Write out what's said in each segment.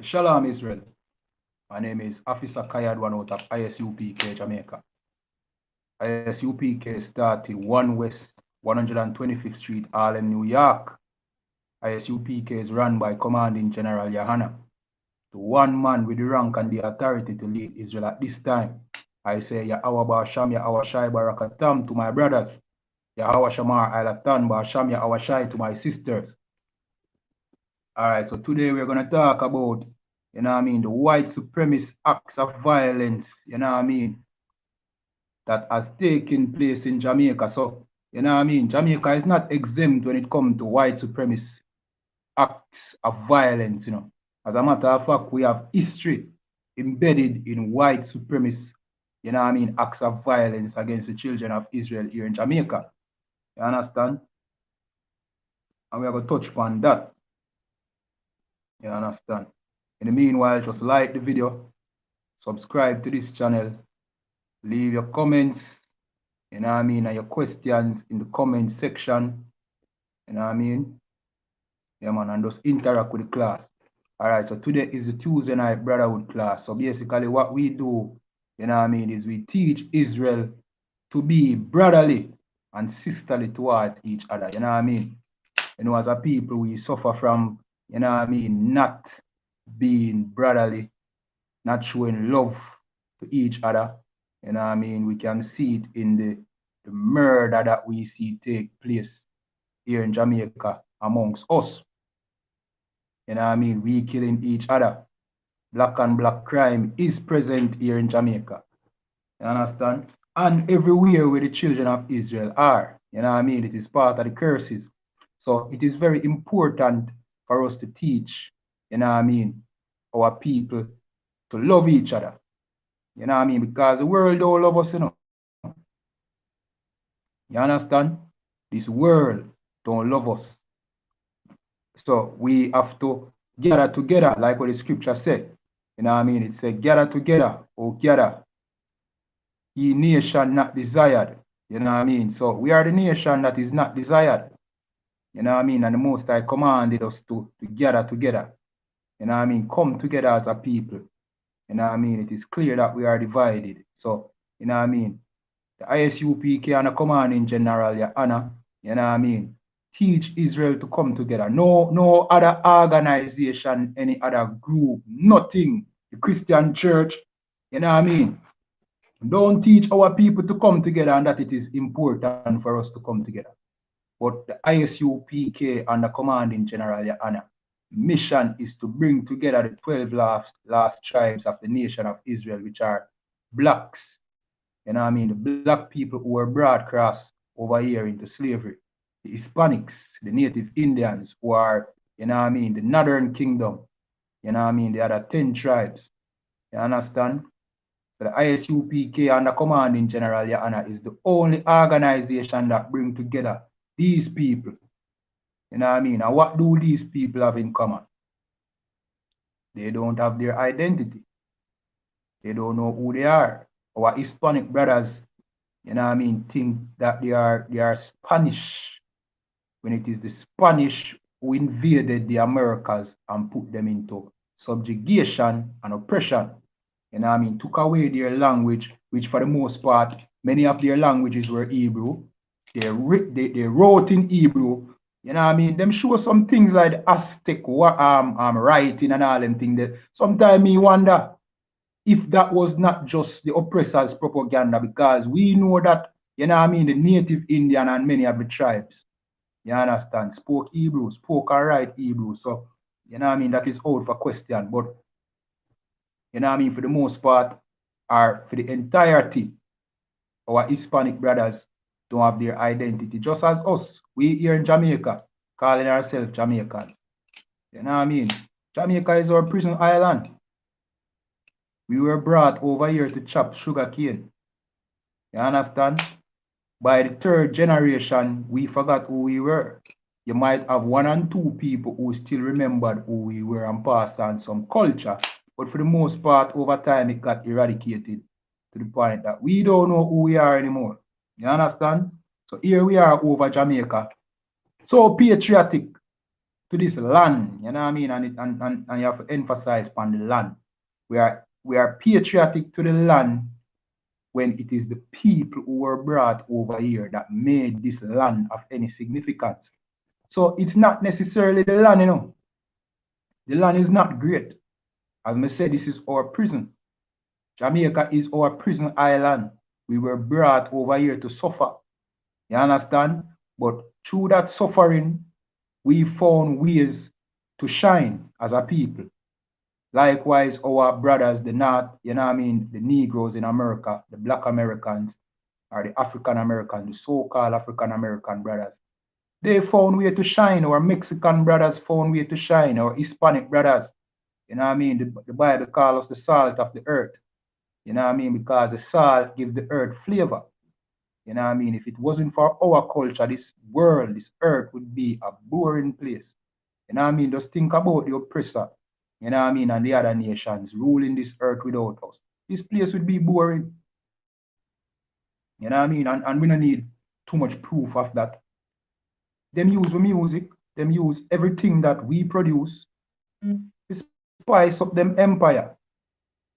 Shalom, Israel. My name is Officer Kayad, one out of I.S.U.P.K, Jamaica. I.S.U.P.K started 1 West 125th Street, Harlem, New York. I.S.U.P.K is run by Commanding General YAHANNA, the one man with the rank and the authority to lead Israel at this time. I say Yahweh Ba'asham, Yahweh Shai Barakatam to my brothers. Yahweh Shamar Ailatan Ba'asham, Yahweh Shai to my sisters. Alright, so today we're going to talk about, the white supremacist acts of violence, that has taken place in Jamaica. So, Jamaica is not exempt when it comes to white supremacist acts of violence, As a matter of fact, we have history embedded in white supremacist, acts of violence against the children of Israel here in Jamaica. You understand? And we are going to touch upon that. You understand? In the meanwhile, just like the video, subscribe to this channel, leave your comments, and your questions in the comment section, Yeah, man, and just interact with the class. Alright, so today is the Tuesday night Brotherhood class. So basically what we do, is we teach Israel to be brotherly and sisterly towards each other, as a people, we suffer from, not being brotherly, not showing love to each other. We can see it in the murder that we see take place here in Jamaica amongst us. We killing each other. Black and black crime is present here in Jamaica. You understand? And everywhere where the children of Israel are. It is part of the curses. So it is very important for us to teach, our people to love each other. Because the world don't love us, You understand? This world don't love us. So we have to gather together, like what the scripture said. It said, gather together, or gather, ye nation not desired. So we are the nation that is not desired. And the Most High commanded us to gather together. Come together as a people. It is clear that we are divided. So, the I.S.U.P.K and the Commanding General YAHANNA, teach Israel to come together. No other organization, any other group, nothing. The Christian church, don't teach our people to come together and that it is important for us to come together. But the I.S.U.P.K and the Commanding General YAHANNA mission is to bring together the 12 last tribes of the nation of Israel, which are blacks. The black people who were brought across over here into slavery. The Hispanics, the native Indians who are, the Northern Kingdom. The other 10 tribes. You understand? So the I.S.U.P.K and the Commanding General YAHANNA is the only organization that bring together these people. And what do these people have in common? They don't have their identity. They don't know who they are. Our Hispanic brothers, think that they are Spanish, when it is the Spanish who invaded the Americas and put them into subjugation and oppression. Took away their language, which for the most part, many of their languages were Hebrew. They wrote in Hebrew. Them show some things like the Aztec writing and all them things. That sometimes me wonder if that was not just the oppressors' propaganda, because we know that, the native Indian and many of the tribes, you understand, spoke Hebrew, spoke and write Hebrew. So, that is out for question. But, for the most part, or for the entirety, our Hispanic brothers don't have their identity, just as us. We here in Jamaica, calling ourselves Jamaicans. Jamaica is our prison island. We were brought over here to chop sugar cane. You understand? By the third generation, we forgot who we were. You might have 1 and 2 people who still remembered who we were and passed on some culture. But for the most part, over time, it got eradicated to the point that we don't know who we are anymore. You understand? So here we are over Jamaica. So patriotic. to this land, you know what I mean? And you have to emphasize on the land. We are patriotic to the land when it is the people who were brought over here that made this land of any significance. So it's not necessarily the land, you know. The land is not great. As I said, this is our prison. Jamaica is our prison island. We were brought over here to suffer. You understand? But through that suffering, we found ways to shine as a people. Likewise, our brothers, the North, you know what I mean, the Negroes in America, the Black Americans, or the African Americans, the so-called African American brothers, they found way to shine. Our Mexican brothers found way to shine. Our Hispanic brothers, you know what I mean, the Bible calls us the salt of the earth. You know what I mean? Because the salt gives the earth flavor. You know what I mean? If it wasn't for our culture, this world, this earth would be a boring place. You know what I mean? Just think about the oppressor, you know what I mean, and the other nations ruling this earth without us. This place would be boring. You know what I mean? And we don't need too much proof of that. Them use the music, them use everything that we produce to spice up them empire.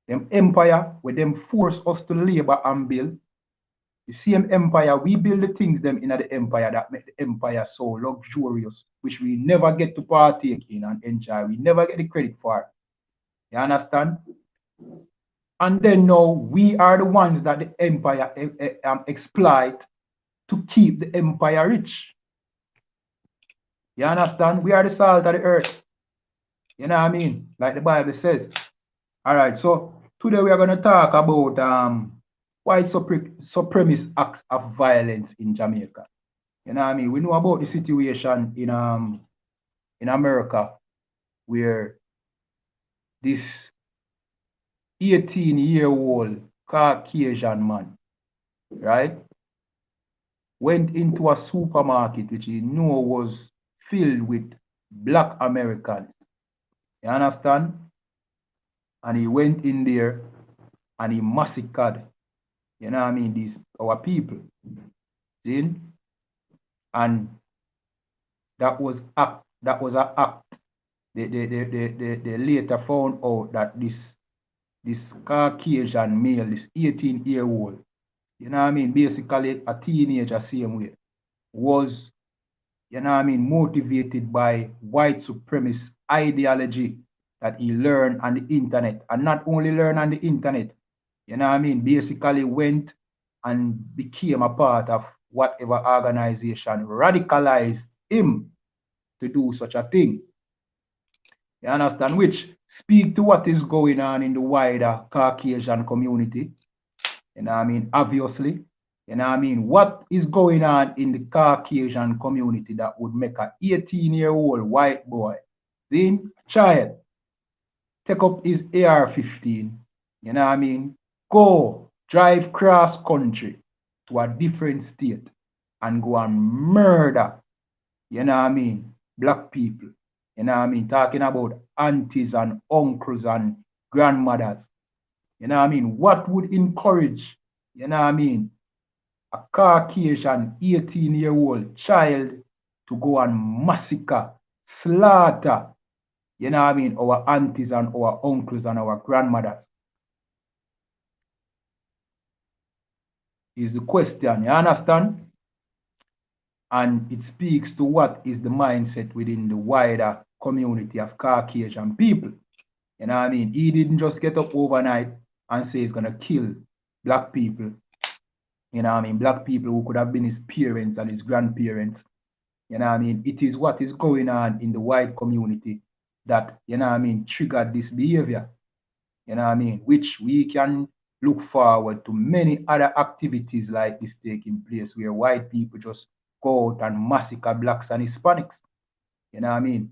Them empire where them force us to labor and build. The same empire, we build the things them in the empire that make the empire so luxurious, which we never get to partake in and enjoy. We never get the credit for. You understand? And then now we are the ones that the empire exploit to keep the empire rich. You understand? We are the salt of the earth. You know what I mean? Like the Bible says. All right, so today we are going to talk about white supremacist acts of violence in Jamaica. You know what I mean? We know about the situation in America where this 18-year-old Caucasian man, right, went into a supermarket which he knew was filled with Black Americans. You understand? And he went in there and he massacred, you know what I mean, our people. See? And that was an act. They later found out that this Caucasian male, this 18-year-old, you know what I mean, basically a teenager same way, was, you know what I mean, motivated by white supremacist ideology that he learned on the internet. And not only learned on the internet, you know what I mean, basically went and became a part of whatever organization radicalized him to do such a thing. You understand? Which speak to what is going on in the wider Caucasian community. You know what I mean? Obviously. You know what I mean? What is going on in the Caucasian community that would make an 18-year-old white boy, see, child, take up his AR-15, you know what I mean? Go drive cross country to a different state and go and murder, you know what I mean, Black people. You know what I mean? Talking about aunties and uncles and grandmothers. You know what I mean? What would encourage, you know what I mean, a Caucasian 18-year-old child to go and massacre, slaughter, you know what I mean, our aunties and our uncles and our grandmothers? Is the question, you understand? And it speaks to what is the mindset within the wider community of Caucasian people. You know what I mean? He didn't just get up overnight and say he's going to kill Black people. You know what I mean? Black people who could have been his parents and his grandparents. You know what I mean? It is what is going on in the white community that, you know what I mean, triggered this behavior. You know what I mean? Which we can look forward to many other activities like this taking place where white people just go out and massacre Blacks and Hispanics. You know what I mean?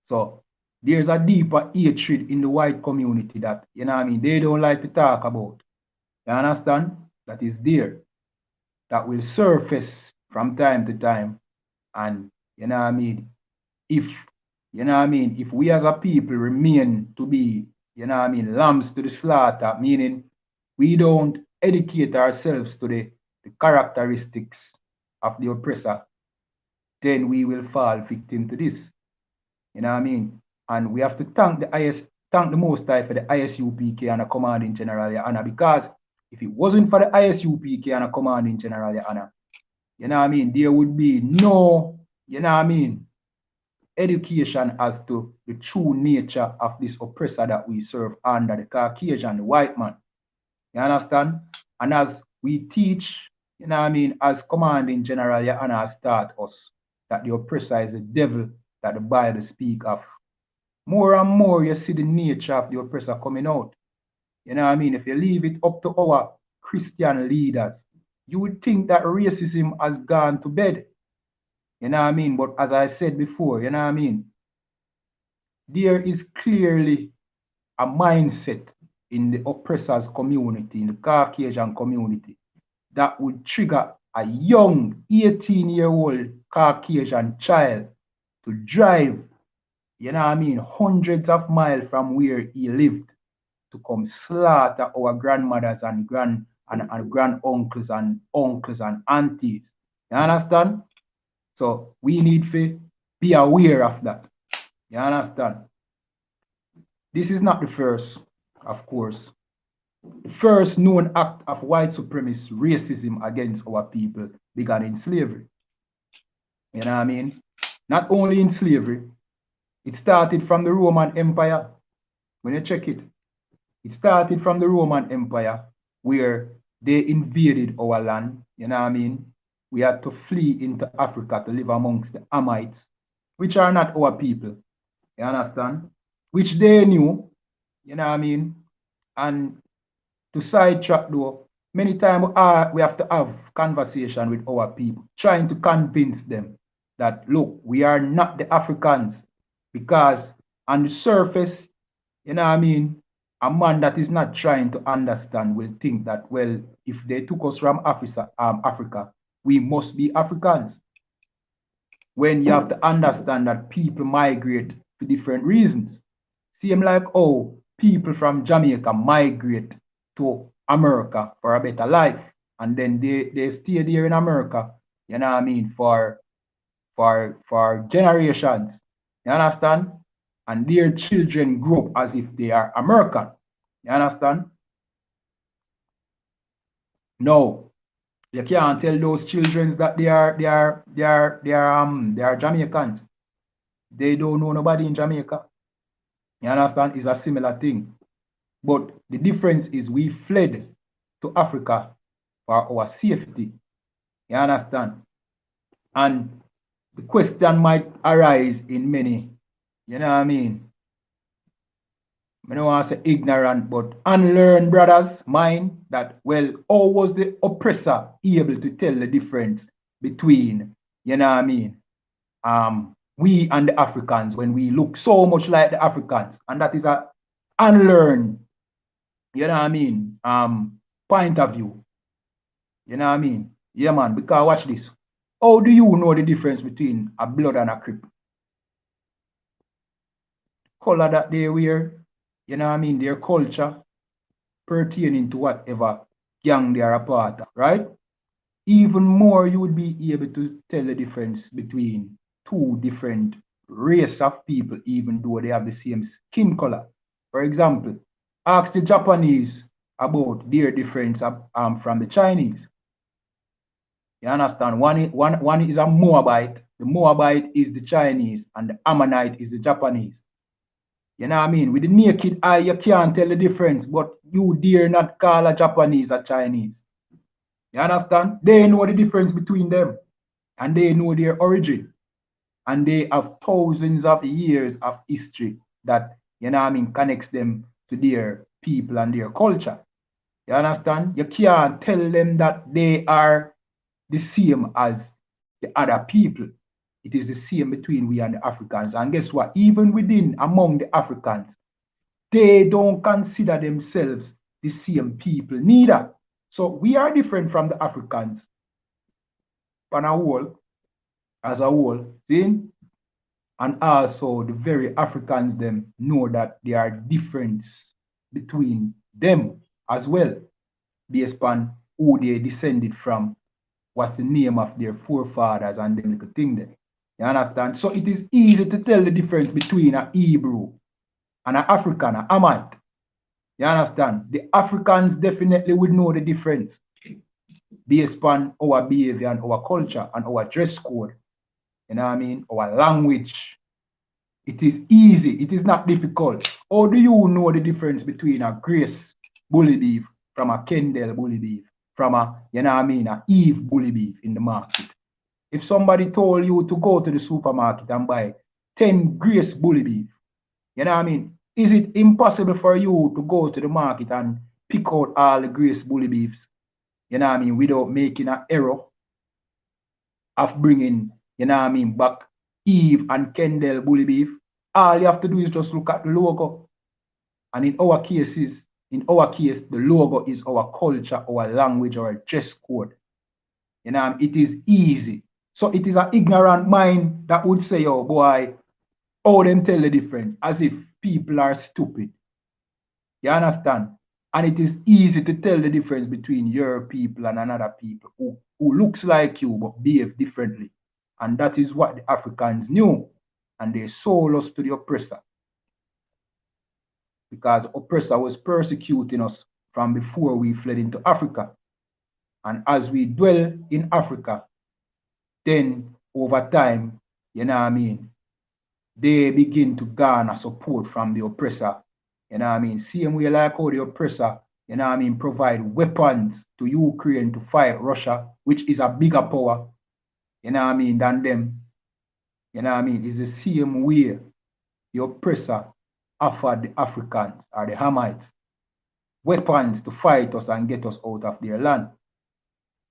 So there's a deeper hatred in the white community that, you know what I mean, they don't like to talk about. You understand? That is there. That will surface from time to time. And, you know what I mean, if, you know what I mean, if we as a people remain to be, you know what I mean, lambs to the slaughter, meaning we don't educate ourselves to the characteristics of the oppressor, then we will fall victim to this. You know what I mean? And we have to thank the Most High for the I.S.U.P.K and the Commanding General, YAHANNA, because if it wasn't for the I.S.U.P.K and the Commanding General, YAHANNA, you know what I mean, there would be no, you know what I mean, education as to the true nature of this oppressor that we serve under, the Caucasian, the white man. You understand? And as we teach, you know what I mean, as Commanding General YAHANNA has taught us that the oppressor is the devil that the Bible speak of. More and more you see the nature of the oppressor coming out. You know what I mean? If you leave it up to our Christian leaders, you would think that racism has gone to bed. You know what I mean? But as I said before, you know what I mean? There is clearly a mindset in the oppressor's community, in the Caucasian community, that would trigger a young 18-year-old Caucasian child to drive, you know what I mean, hundreds of miles from where he lived to come slaughter our grandmothers and granduncles and uncles and aunties. You understand? So we need to be aware of that. You understand? This is not the first, of course. The first known act of white supremacist racism against our people began in slavery. You know what I mean? Not only in slavery, it started from the Roman Empire. When you check it, it started from the Roman Empire where they invaded our land. You know what I mean? We had to flee into Africa to live amongst the Hamites, which are not our people. You understand? Which they knew. You know what I mean? And to sidetrack though, many times we have to have conversation with our people, trying to convince them that, look, we are not the Africans, because on the surface, you know what I mean, a man that is not trying to understand will think that, well, if they took us from Africa, we must be Africans. When you have to understand that people migrate for different reasons. Same like, oh, people from Jamaica migrate to America for a better life, and then they stay there in America, you know what I mean, for generations. You understand? And their children grow up as if they are American. You understand? No, you can't tell those children that they are Jamaicans. They don't know nobody in Jamaica. You understand? It's a similar thing. But the difference is we fled to Africa for our safety. You understand? And the question might arise in many, you know what I mean? I don't want to say ignorant, but unlearned brothers mind that, well, how was the oppressor able to tell the difference between, you know what I mean, we and the Africans when we look so much like the Africans? And that is a unlearned, you know what I mean, point of view. You know what I mean? Yeah, man, because watch this. How do you know the difference between a blood and a crip? Color that they wear, you know what I mean, their culture pertaining to whatever gang they are a part of, right? Even more, you would be able to tell the difference between two different race of people, even though they have the same skin color. For example, ask the Japanese about their difference from the Chinese. You understand? One is a Moabite. The Moabite is the Chinese, and the Ammonite is the Japanese. You know what I mean? With the naked eye, you can't tell the difference, but you dare not call a Japanese a Chinese. You understand? They know the difference between them, and they know their origin, and they have thousands of years of history that, you know what I mean, connects them to their people and their culture. You understand? You can't tell them that they are the same as the other people. It is the same between we and the Africans. And guess what? Even within, among the Africans, they don't consider themselves the same people neither. So we are different from the Africans on a whole, as a whole, see? And also the very Africans them know that there are differences between them as well, based on who they descended from, what's the name of their forefathers and them little thing there. You understand? So it is easy to tell the difference between a Hebrew and an African, a Hamite. You understand? The Africans definitely would know the difference based on our behavior and our culture and our dress code. You know what I mean? Our language. It is easy. It is not difficult. How do you know the difference between a Grace bully beef from a Kendall bully beef, from a, you know what I mean, a Eve bully beef in the market? If somebody told you to go to the supermarket and buy 10 Grace bully beef, you know what I mean? Is it impossible for you to go to the market and pick out all the Grace bully beefs, you know what I mean, without making an error of bringing, you know what I mean, back Eve and Kendall bully beef? All you have to do is just look at the logo. And in our case, the logo is our culture, our language, our dress code. You know, it is easy. So it is an ignorant mind that would say, oh boy, how them tell the difference, as if people are stupid. You understand? And it is easy to tell the difference between your people and another people who looks like you but behave differently. And that is what the Africans knew. And they sold us to the oppressor. Because the oppressor was persecuting us from before we fled into Africa. And as we dwell in Africa, then over time, you know what I mean, they begin to garner support from the oppressor. You know what I mean? Same way like how the oppressor, you know what I mean, provide weapons to Ukraine to fight Russia, which is a bigger power, you know what I mean, than them. You know what I mean? It's the same way the oppressor offered the Africans or the Hamites weapons to fight us and get us out of their land.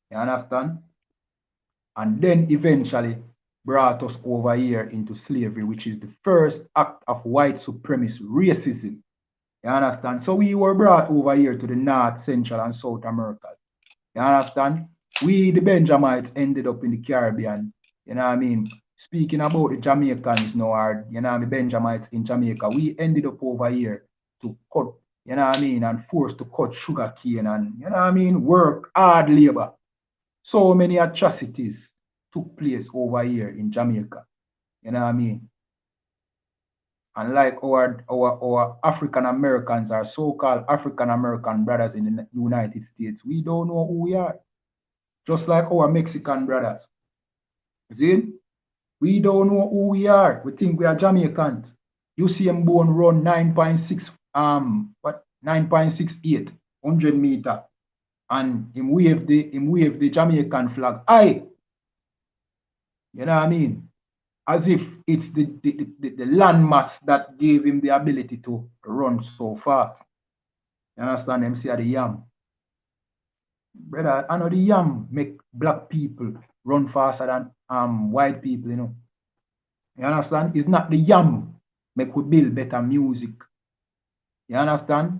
You understand? And then eventually brought us over here into slavery, which is the first act of white supremacist racism. You understand? So we were brought over here to the North, Central, and South America. You understand? We, the Benjamites, ended up in the Caribbean. You know what I mean? Speaking about the Jamaicans now, or, you know, the Benjamites in Jamaica, we ended up over here to cut, you know what I mean, and forced to cut sugar cane and, you know what I mean, work hard labor. So many atrocities took place over here in Jamaica. You know what I mean? And like our African Americans, our so-called African American brothers in the United States, we don't know who we are. Just like our Mexican brothers. See? We don't know who we are. We think we are Jamaicans. You see him born run 9.6 9.68 100 meter. And him wave the Jamaican flag. Aye. You know what I mean? As if it's the landmass that gave him the ability to run so fast. You understand? Them say the yam. Brother, I know the yam make black people run faster than white people, you know. You understand? It's not the yam make we build better music. You understand?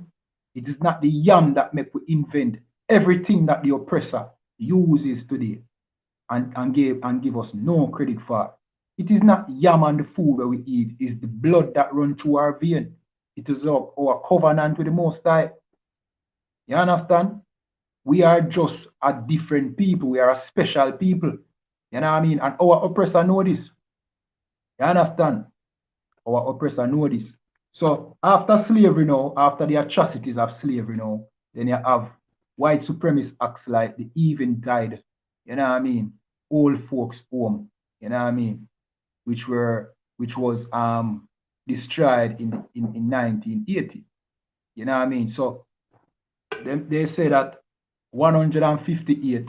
It is not the yam that make we invent everything that the oppressor uses today and give us no credit for. It is not yam and the food that we eat, it's the blood that runs through our vein. It is our covenant with the Most High. You understand? We are just a different people. We are a special people. You know what I mean? And our oppressor know this. You understand? Our oppressor know this. So after slavery now, after the atrocities of slavery now, then you have white supremacist acts like the Eventide, you know what I mean? Old folks home, you know what I mean? Which was destroyed in 1980. You know what I mean? So they say that 53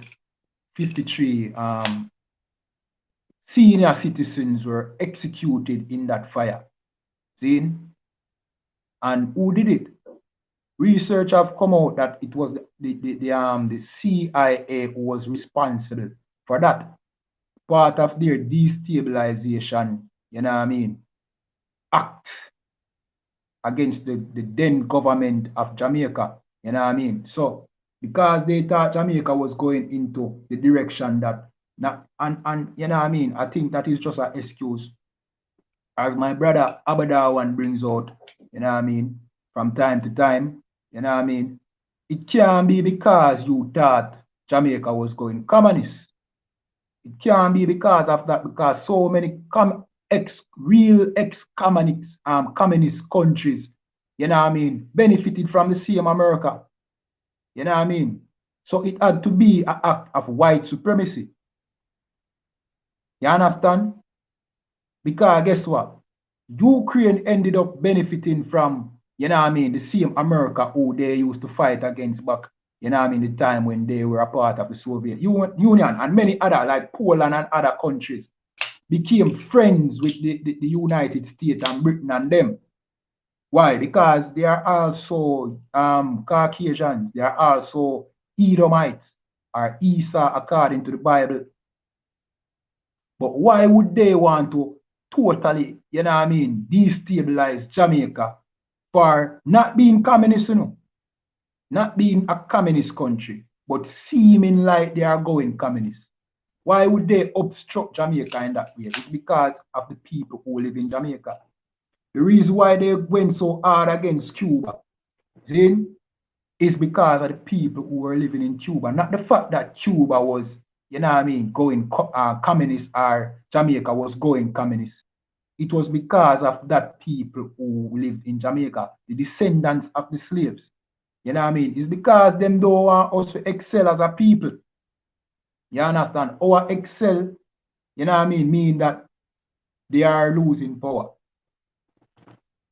senior citizens were executed in that fire. See? And who did it? Research have come out that it was the CIA who was responsible for that. Part of their destabilization, you know what I mean, act against the then government of Jamaica, you know what I mean. So because they thought Jamaica was going into the direction that and you know what I mean, I think that is just an excuse. As my brother Abadawan brings out, you know what I mean, from time to time, you know what I mean, it can't be because you thought Jamaica was going communist. It can't be because of that, because so many real ex-communist communist countries, you know what I mean, benefited from the same America. You know what I mean? So it had to be an act of white supremacy. You understand? Because guess what? Ukraine ended up benefiting from, you know what I mean, the same America who they used to fight against back, you know what I mean, the time when they were a part of the Soviet Union, and many other, like Poland and other countries, became friends with the United States and Britain and them. Why? Because they are also Caucasians, they are also Edomites or Esau according to the Bible. But why would they want to totally, you know what I mean, destabilize Jamaica for not being communist, you know, not being a communist country, but seeming like they are going communist? Why would they obstruct Jamaica in that way? It's because of the people who live in Jamaica. The reason why they went so hard against Cuba, see, is because of the people who were living in Cuba, not the fact that Cuba was, you know what I mean, going communist or Jamaica was going communist. It was because of that people who lived in Jamaica, the descendants of the slaves. You know what I mean? It's because them don't want us to excel as a people. You understand? Our excel, you know what I mean that they are losing power.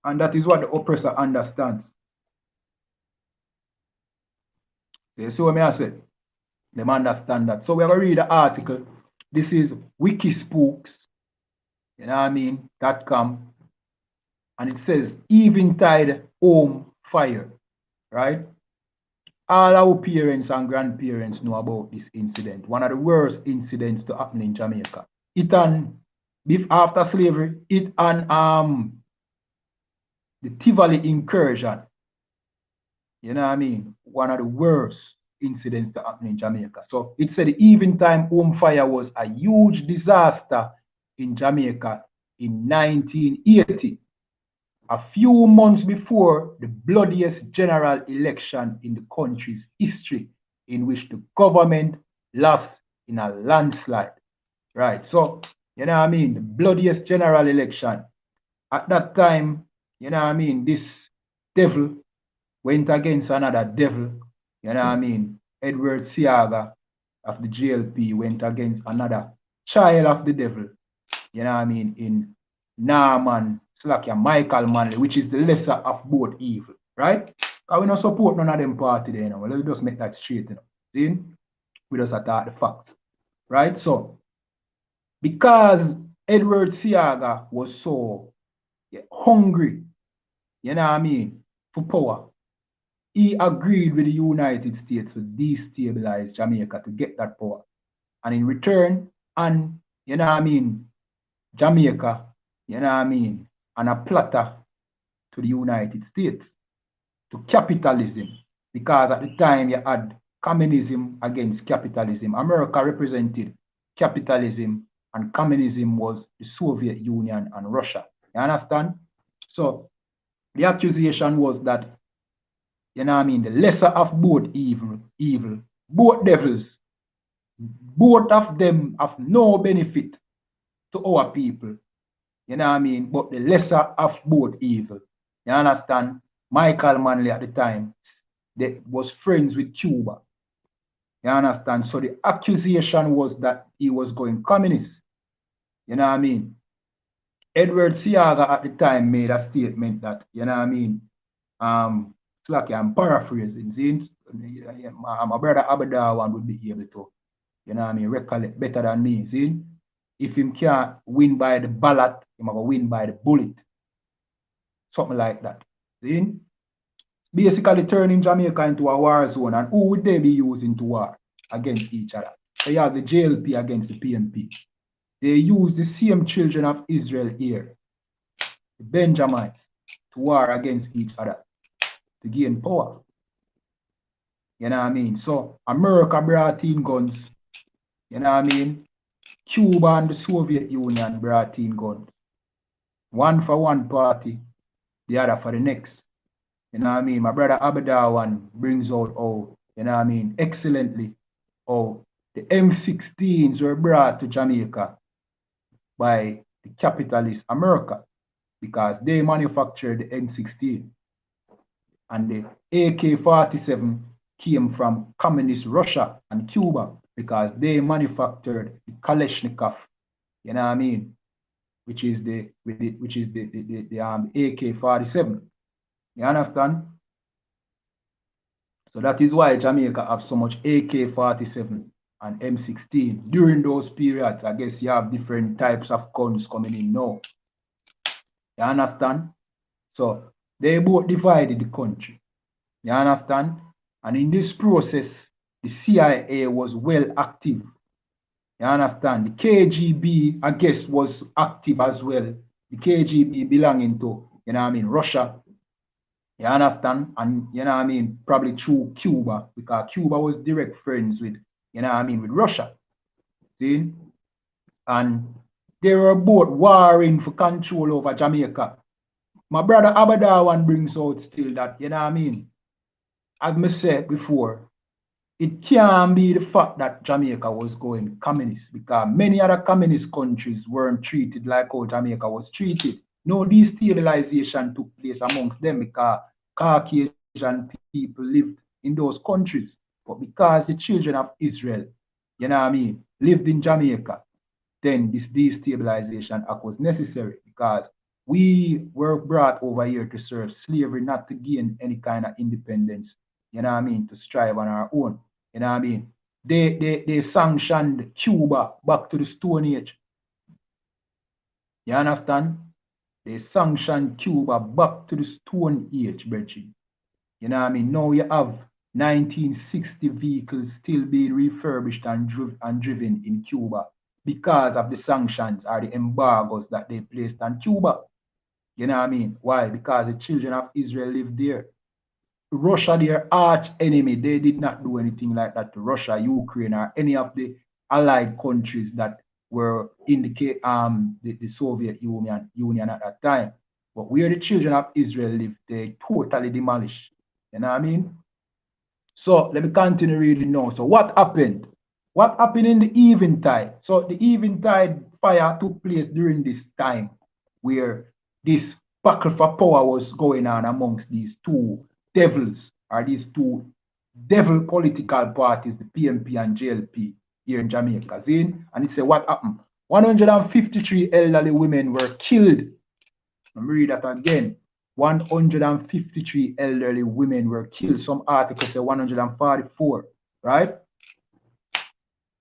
And that is what the oppressor understands. You see what I said? Them understand that. So we're going to read the article. This is Wikispooks, you know what I mean, .com. And it says, Eventide Home Fire, right? All our parents and grandparents know about this incident. One of the worst incidents to happen in Jamaica. It and after slavery, it and the Tivoli incursion. You know what I mean? One of the worst incidents to happen in Jamaica. So it said the Eventide home fire was a huge disaster in Jamaica in 1980, a few months before the bloodiest general election in the country's history, in which the government lost in a landslide. Right, so, you know what I mean, the bloodiest general election. At that time, you know what I mean, this devil went against another devil, you know what I mean, Edward Siaga of the GLP went against another child of the devil, you know what I mean, in Norman Michael Manley, which is the lesser of both evil, right? Because we don't support none of them party there, you know. Let's just make that straight, you know. See? We just attack the facts, right? So, because Edward Siaga was so hungry, you know what I mean, for power, he agreed with the United States to destabilize Jamaica to get that power. And in return, and you know what I mean, Jamaica, you know what I mean, and a platter to the United States, to capitalism, because at the time you had communism against capitalism. America represented capitalism and communism was the Soviet Union and Russia. You understand? So the accusation was that, you know what I mean, the lesser of both evil, both devils, both of them have no benefit to our people. You know what I mean? But the lesser of both evil. You understand? Michael Manley at the time was friends with Cuba. You understand? So the accusation was that he was going communist. You know what I mean? Edward Siaga at the time made a statement that, you know what I mean? It's like I'm paraphrasing. See? My brother Abadawan would be able to, you know what I mean, recollect better than me. See? If him can't win by the ballot, he might win by the bullet. Something like that. See? Basically turning Jamaica into a war zone, and who would they be using to war against each other? So you have the JLP against the PNP. They use the same children of Israel here, the Benjamites, to war against each other to gain power. You know what I mean? So America brought in guns. You know what I mean? Cuba and the Soviet Union brought in guns. One for one party, the other for the next. You know what I mean? My brother Abadawan brings out, oh, you know what I mean, excellently, oh, The M16s were brought to Jamaica by the capitalist America because they manufactured the M16. And the AK-47 came from communist Russia and Cuba because they manufactured the Kalashnikov, you know what I mean, which is the AK-47. You understand? So that is why Jamaica have so much AK-47 and M16. During those periods, I guess you have different types of guns coming in now. You understand? So they both divided the country. You understand? And in this process, the CIA was well active. You understand? The KGB, I guess, was active as well. The KGB belonging to, you know what I mean, Russia. You understand? And, you know what I mean, probably through Cuba, because Cuba was direct friends with, you know what I mean, with Russia. See? And they were both warring for control over Jamaica. My brother Abadawan brings out still that, you know what I mean, as I said before, it can't be the fact that Jamaica was going communist because many other communist countries weren't treated like how Jamaica was treated. No destabilization took place amongst them because Caucasian people lived in those countries. But because the children of Israel, you know what I mean, lived in Jamaica, then this destabilization act was necessary because we were brought over here to serve slavery, not to gain any kind of independence, you know what I mean, to strive on our own. You know what I mean? They sanctioned Cuba back to the Stone Age. You understand? They sanctioned Cuba back to the Stone Age, Bridget. You know what I mean? Now you have 1960 vehicles still being refurbished and driven in Cuba because of the sanctions or the embargoes that they placed on Cuba. You know what I mean? Why? Because the children of Israel live there. Russia, their arch enemy, they did not do anything like that to Russia, Ukraine, or any of the allied countries that were in the Soviet Union at that time. But where the children of Israel live, they totally demolished. You know what I mean? So let me continue reading now. So what happened? What happened in the Eventide? So the Eventide fire took place during this time where this battle for power was going on amongst these two devils, or these two devil political parties, the PMP and JLP here in Jamaica. See? And it said what happened? 153 elderly women were killed. Let me read that again. 153 elderly women were killed. Some articles say 144, right?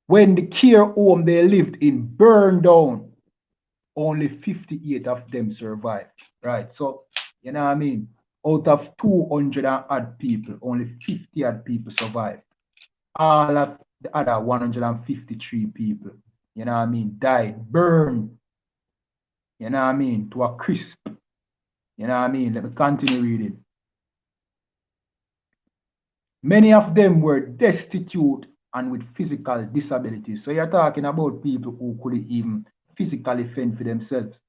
When the care home they lived in burned down, only 58 of them survived, right? So, you know what I mean? Out of 200 and odd people, only 50 odd people survived. All of the other 153 people, you know what I mean, died, burned, you know what I mean, to a crisp. You know what I mean? Let me continue reading. Many of them were destitute and with physical disabilities. So you're talking about people who couldn't even physically fend for themselves.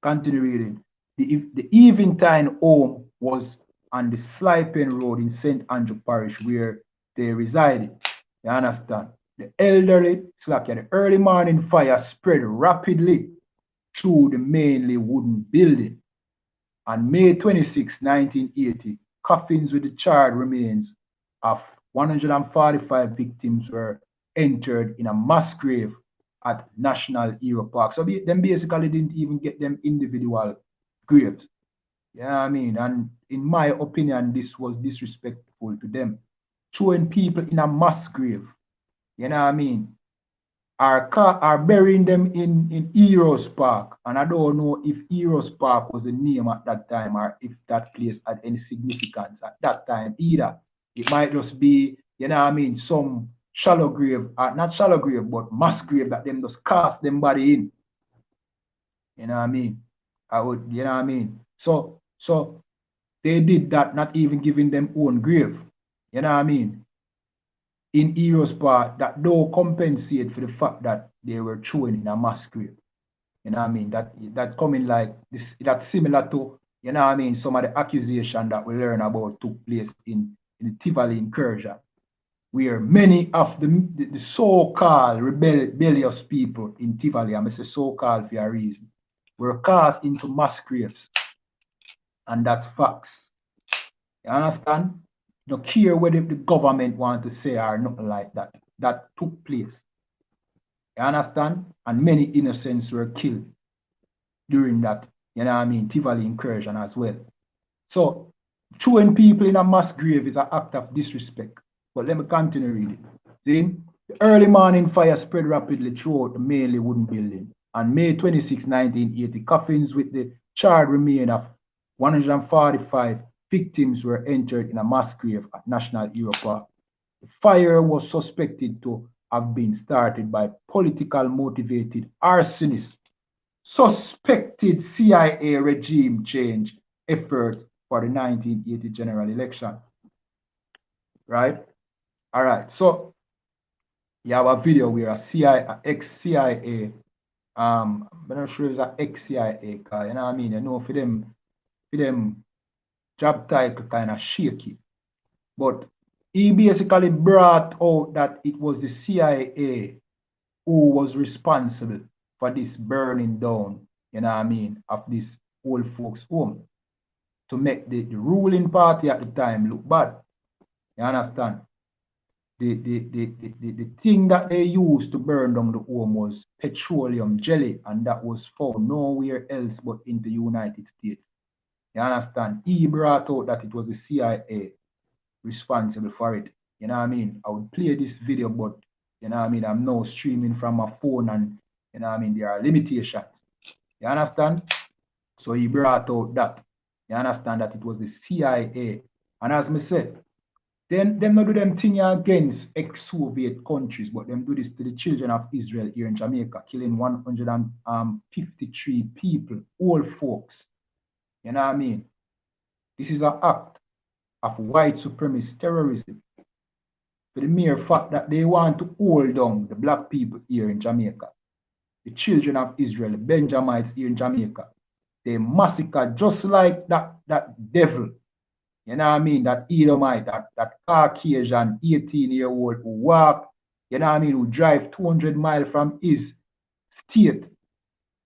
Continue reading. The Eventide home was on the Slipen Road in St. Andrew Parish where they resided. You understand? The elderly, it's like the early morning fire spread rapidly through the mainly wooden building. On May 26, 1980, coffins with the charred remains of 145 victims were entered in a mass grave at National Hero Park. So them basically didn't even get them individual graves. You know what I mean? And in my opinion, this was disrespectful to them. Throwing people in a mass grave, you know what I mean? Are burying them in Heroes Park. And I don't know if Heroes Park was a name at that time or if that place had any significance at that time either. It might just be, you know what I mean, some shallow grave, not shallow grave, but mass grave that them just cast them body in. You know what I mean? You know what I mean? So they did that, not even giving them own grave. You know what I mean? In Heroes Park that don't compensate for the fact that they were thrown in a mass grave. You know what I mean? That coming like this, that's similar to, you know what I mean, some of the accusation that we learn about took place in the Tivoli incursion. where many of the so-called rebellious people in Tivoli, I say so-called for a reason, were cast into mass graves. And that's facts. You understand? No care whether the government want to say or nothing like that. That took place. You understand? And many innocents were killed during that, you know what I mean, Tivoli incursion as well. So throwing people in a mass grave is an act of disrespect. But let me continue reading. See, the early morning fire spread rapidly throughout the mainly wooden building. On May 26, 1980, coffins with the charred remains of 145 victims were entered in a mass grave at National Hero Park. The fire was suspected to have been started by political motivated arsonists, suspected CIA regime change effort for the 1980 general election. Right? All right. So you have a video where a ex-CIA, I'm not sure if it's an ex-CIA guy, you know what I mean? You know, for them job title kind of shaky. But he basically brought out that it was the CIA who was responsible for this burning down, you know what I mean, of this old folks' home to make the ruling party at the time look bad. You understand? The thing that they used to burn down the home was petroleum jelly, and that was found nowhere else but in the United States. You understand? He brought out that it was the CIA responsible for it. You know what I mean? I would play this video, but you know what I mean, I'm now streaming from my phone, and you know what I mean, there are limitations. You understand? So he brought out that. You understand that it was the CIA. And as I said, them not do them thing against ex-Soviet countries, but them do this to the children of Israel here in Jamaica, killing 153 people, old folks. You know what I mean? This is an act of white supremacist terrorism. For the mere fact that they want to hold down the black people here in Jamaica, the children of Israel, the Benjamites here in Jamaica, they massacre just like that devil. You know what I mean? That Edomite, that Caucasian 18-year-old who walk, you know what I mean, who drive 200 miles from his state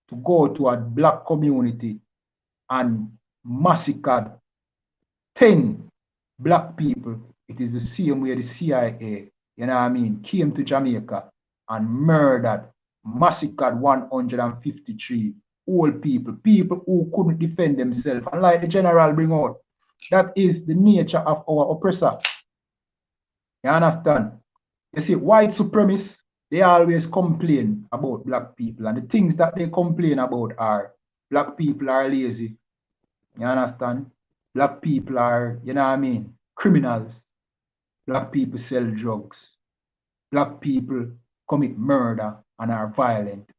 to go to a black community and massacre 10 black people. It is the same way the CIA, you know what I mean, came to Jamaica and murdered, massacred 153 old people who couldn't defend themselves. And like the general bring out, that is the nature of our oppressor. You understand? You see, white supremacists, they always complain about black people. And the things that they complain about are black people are lazy. You understand? Black people are, you know what I mean, criminals. Black people sell drugs. Black people commit murder and are violent.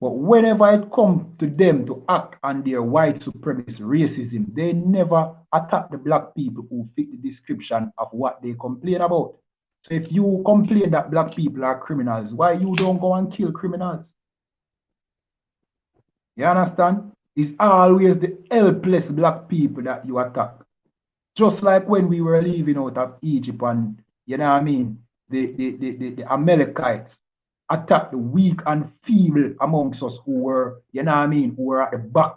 But whenever it comes to them to act on their white supremacist racism, they never attack the black people who fit the description of what they complain about. So if you complain that black people are criminals, why you don't go and kill criminals? You understand? It's always the helpless black people that you attack. Just like when we were leaving out of Egypt and, you know what I mean, the Amalekites attacked the weak and feeble amongst us who were, you know what I mean, who were at the back,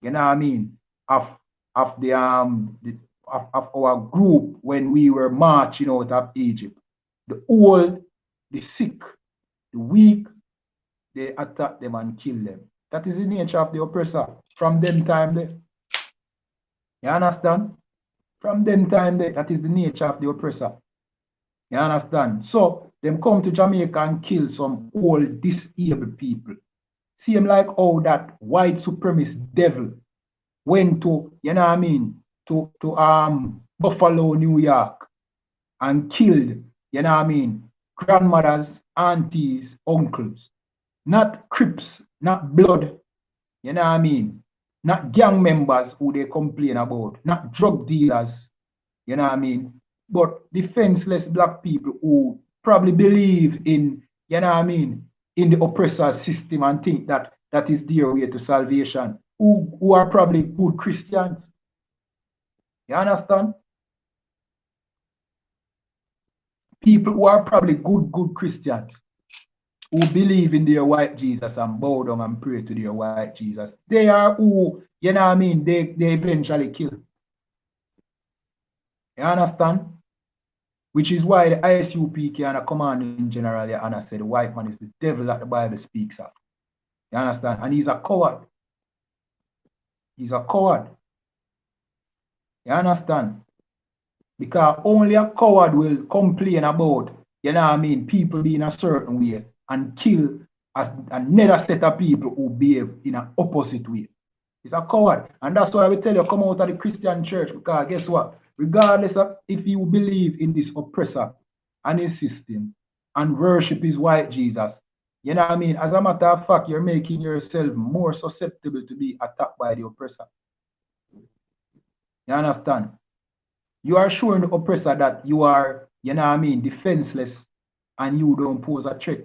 you know what I mean, of our group when we were marching out of Egypt. The old, the sick, the weak, they attack them and kill them. That is the nature of the oppressor from them time there. You understand? From them time there, that is the nature of the oppressor. You understand? So, them come to Jamaica and kill some old disabled people. Same like how that white supremacist devil went to, you know what I mean, to Buffalo, New York, and killed, you know what I mean, grandmothers, aunties, uncles. Not Crips, not blood, you know what I mean, not gang members who they complain about, not drug dealers, you know what I mean, but defenseless black people who probably believe in, you know what I mean, in the oppressor system and think that that is their way to salvation, who are probably good Christians. You understand? People who are probably good Christians, who believe in their white Jesus and bow down and pray to their white Jesus. They are who, you know what I mean, they eventually kill. You understand? Which is why the I.S.U.P.K and the commanding general, YAHANNA, said the white man is the devil that the Bible speaks of. You understand? And he's a coward. He's a coward. You understand? Because only a coward will complain about, you know what I mean, people being a certain way and kill another set of people who behave in an opposite way. He's a coward. And that's why we tell you, come out of the Christian church, because guess what? Regardless of if you believe in this oppressor and his system and worship his white Jesus, you know what I mean? As a matter of fact, you're making yourself more susceptible to be attacked by the oppressor. You understand? You are showing the oppressor that you are, you know what I mean, defenseless and you don't pose a threat.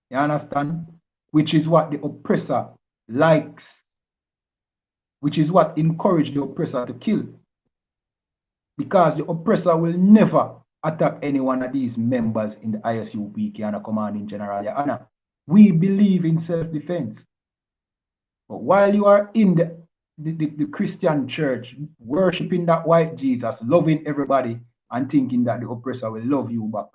You understand? Which is what the oppressor likes. Which is what encourages the oppressor to kill. Because the oppressor will never attack any one of these members in the I.S.U.P.K and the commanding general, YAHANNA. We believe in self-defense. But while you are in the Christian church, worshiping that white Jesus, loving everybody, and thinking that the oppressor will love you back,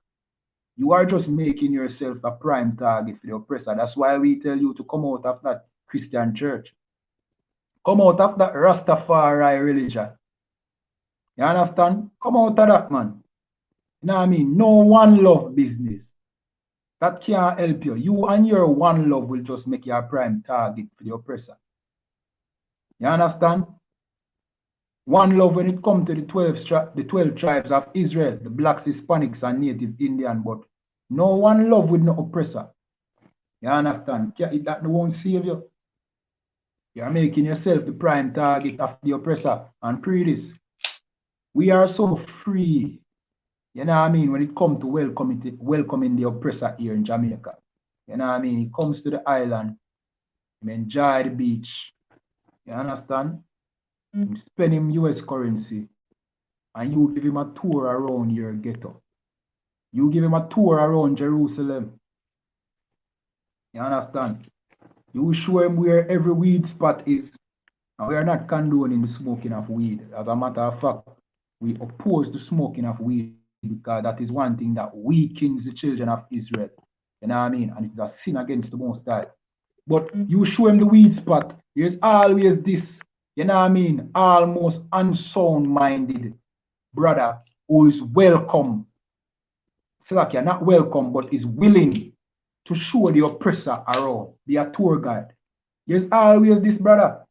you are just making yourself a prime target for the oppressor. That's why we tell you to come out of that Christian church. Come out of that Rastafari religion. You understand? Come out of that, man. You know what I mean? No one love business. That can't help you. You and your one love will just make you a prime target for the oppressor. You understand? One love when it comes to the 12 tribes of Israel, the blacks, Hispanics, and Native Indian, but no one love with no oppressor. You understand? That won't save you. You're making yourself the prime target of the oppressor. And pray this. We are so free, you know what I mean, when it comes to welcoming the oppressor here in Jamaica. You know what I mean? He comes to the island, he enjoy the beach. You understand? He spend him US currency, and you give him a tour around your ghetto. You give him a tour around Jerusalem. You understand? You show him where every weed spot is. And we are not condoning the smoking of weed. As a matter of fact, we oppose the smoking of weed because that is one thing that weakens the children of Israel. You know what I mean? And it's a sin against the Most High. But you show him the weed spot, there's always this, you know what I mean, almost unsound-minded brother who is welcome. So like you're not welcome, but is willing to show the oppressor around, be a tour guide. There's always this brother.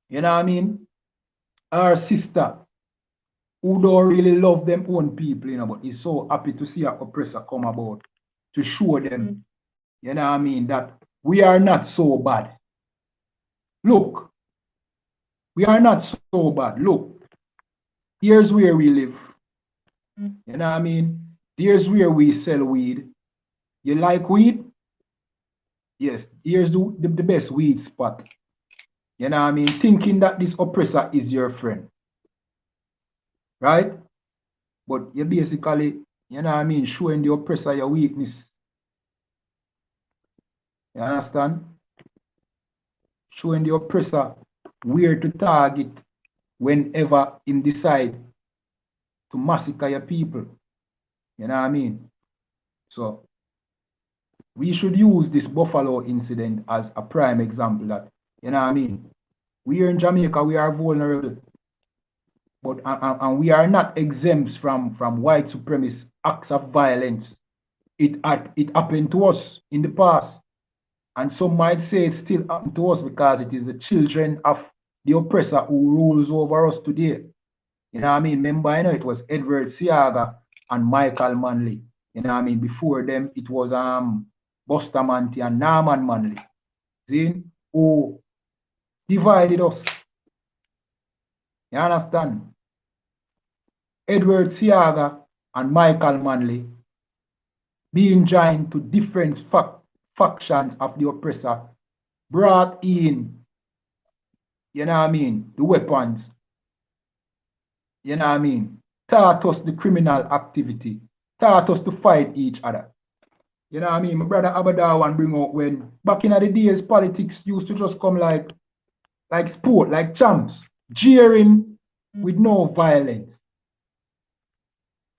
You know what I mean? Our sister, who don't really love them own people, you know, but is so happy to see an oppressor come about to show them, you know what I mean, that we are not so bad. Look, we are not so bad. Look, here's where we live. You know what I mean? Here's where we sell weed. You like weed? Yes, here's the best weed spot. You know what I mean? Thinking that this oppressor is your friend. Right? But you basically, you know what I mean, showing the oppressor your weakness. You understand? Showing the oppressor where to target whenever him decide to massacre your people. You know what I mean? So we should use this Buffalo incident as a prime example that, you know what I mean? We here in Jamaica, we are vulnerable. But and we are not exempt from white supremacist acts of violence. It happened to us in the past. And some might say it still happened to us because it is the children of the oppressor who rules over us today. You know what I mean? Remember, you know, it was Edward Seaga and Michael Manley. You know what I mean? Before them, it was Bustamante and Norman Manley. See? Who divided us. You understand? Edward Seaga and Michael Manley being joined to different factions of the oppressor brought in, you know what I mean, the weapons. You know what I mean? taught us the criminal activity, taught us to fight each other. You know what I mean? My brother Abadawan bring out when back in the days, politics used to just come like sport, like champs, jeering with no violence.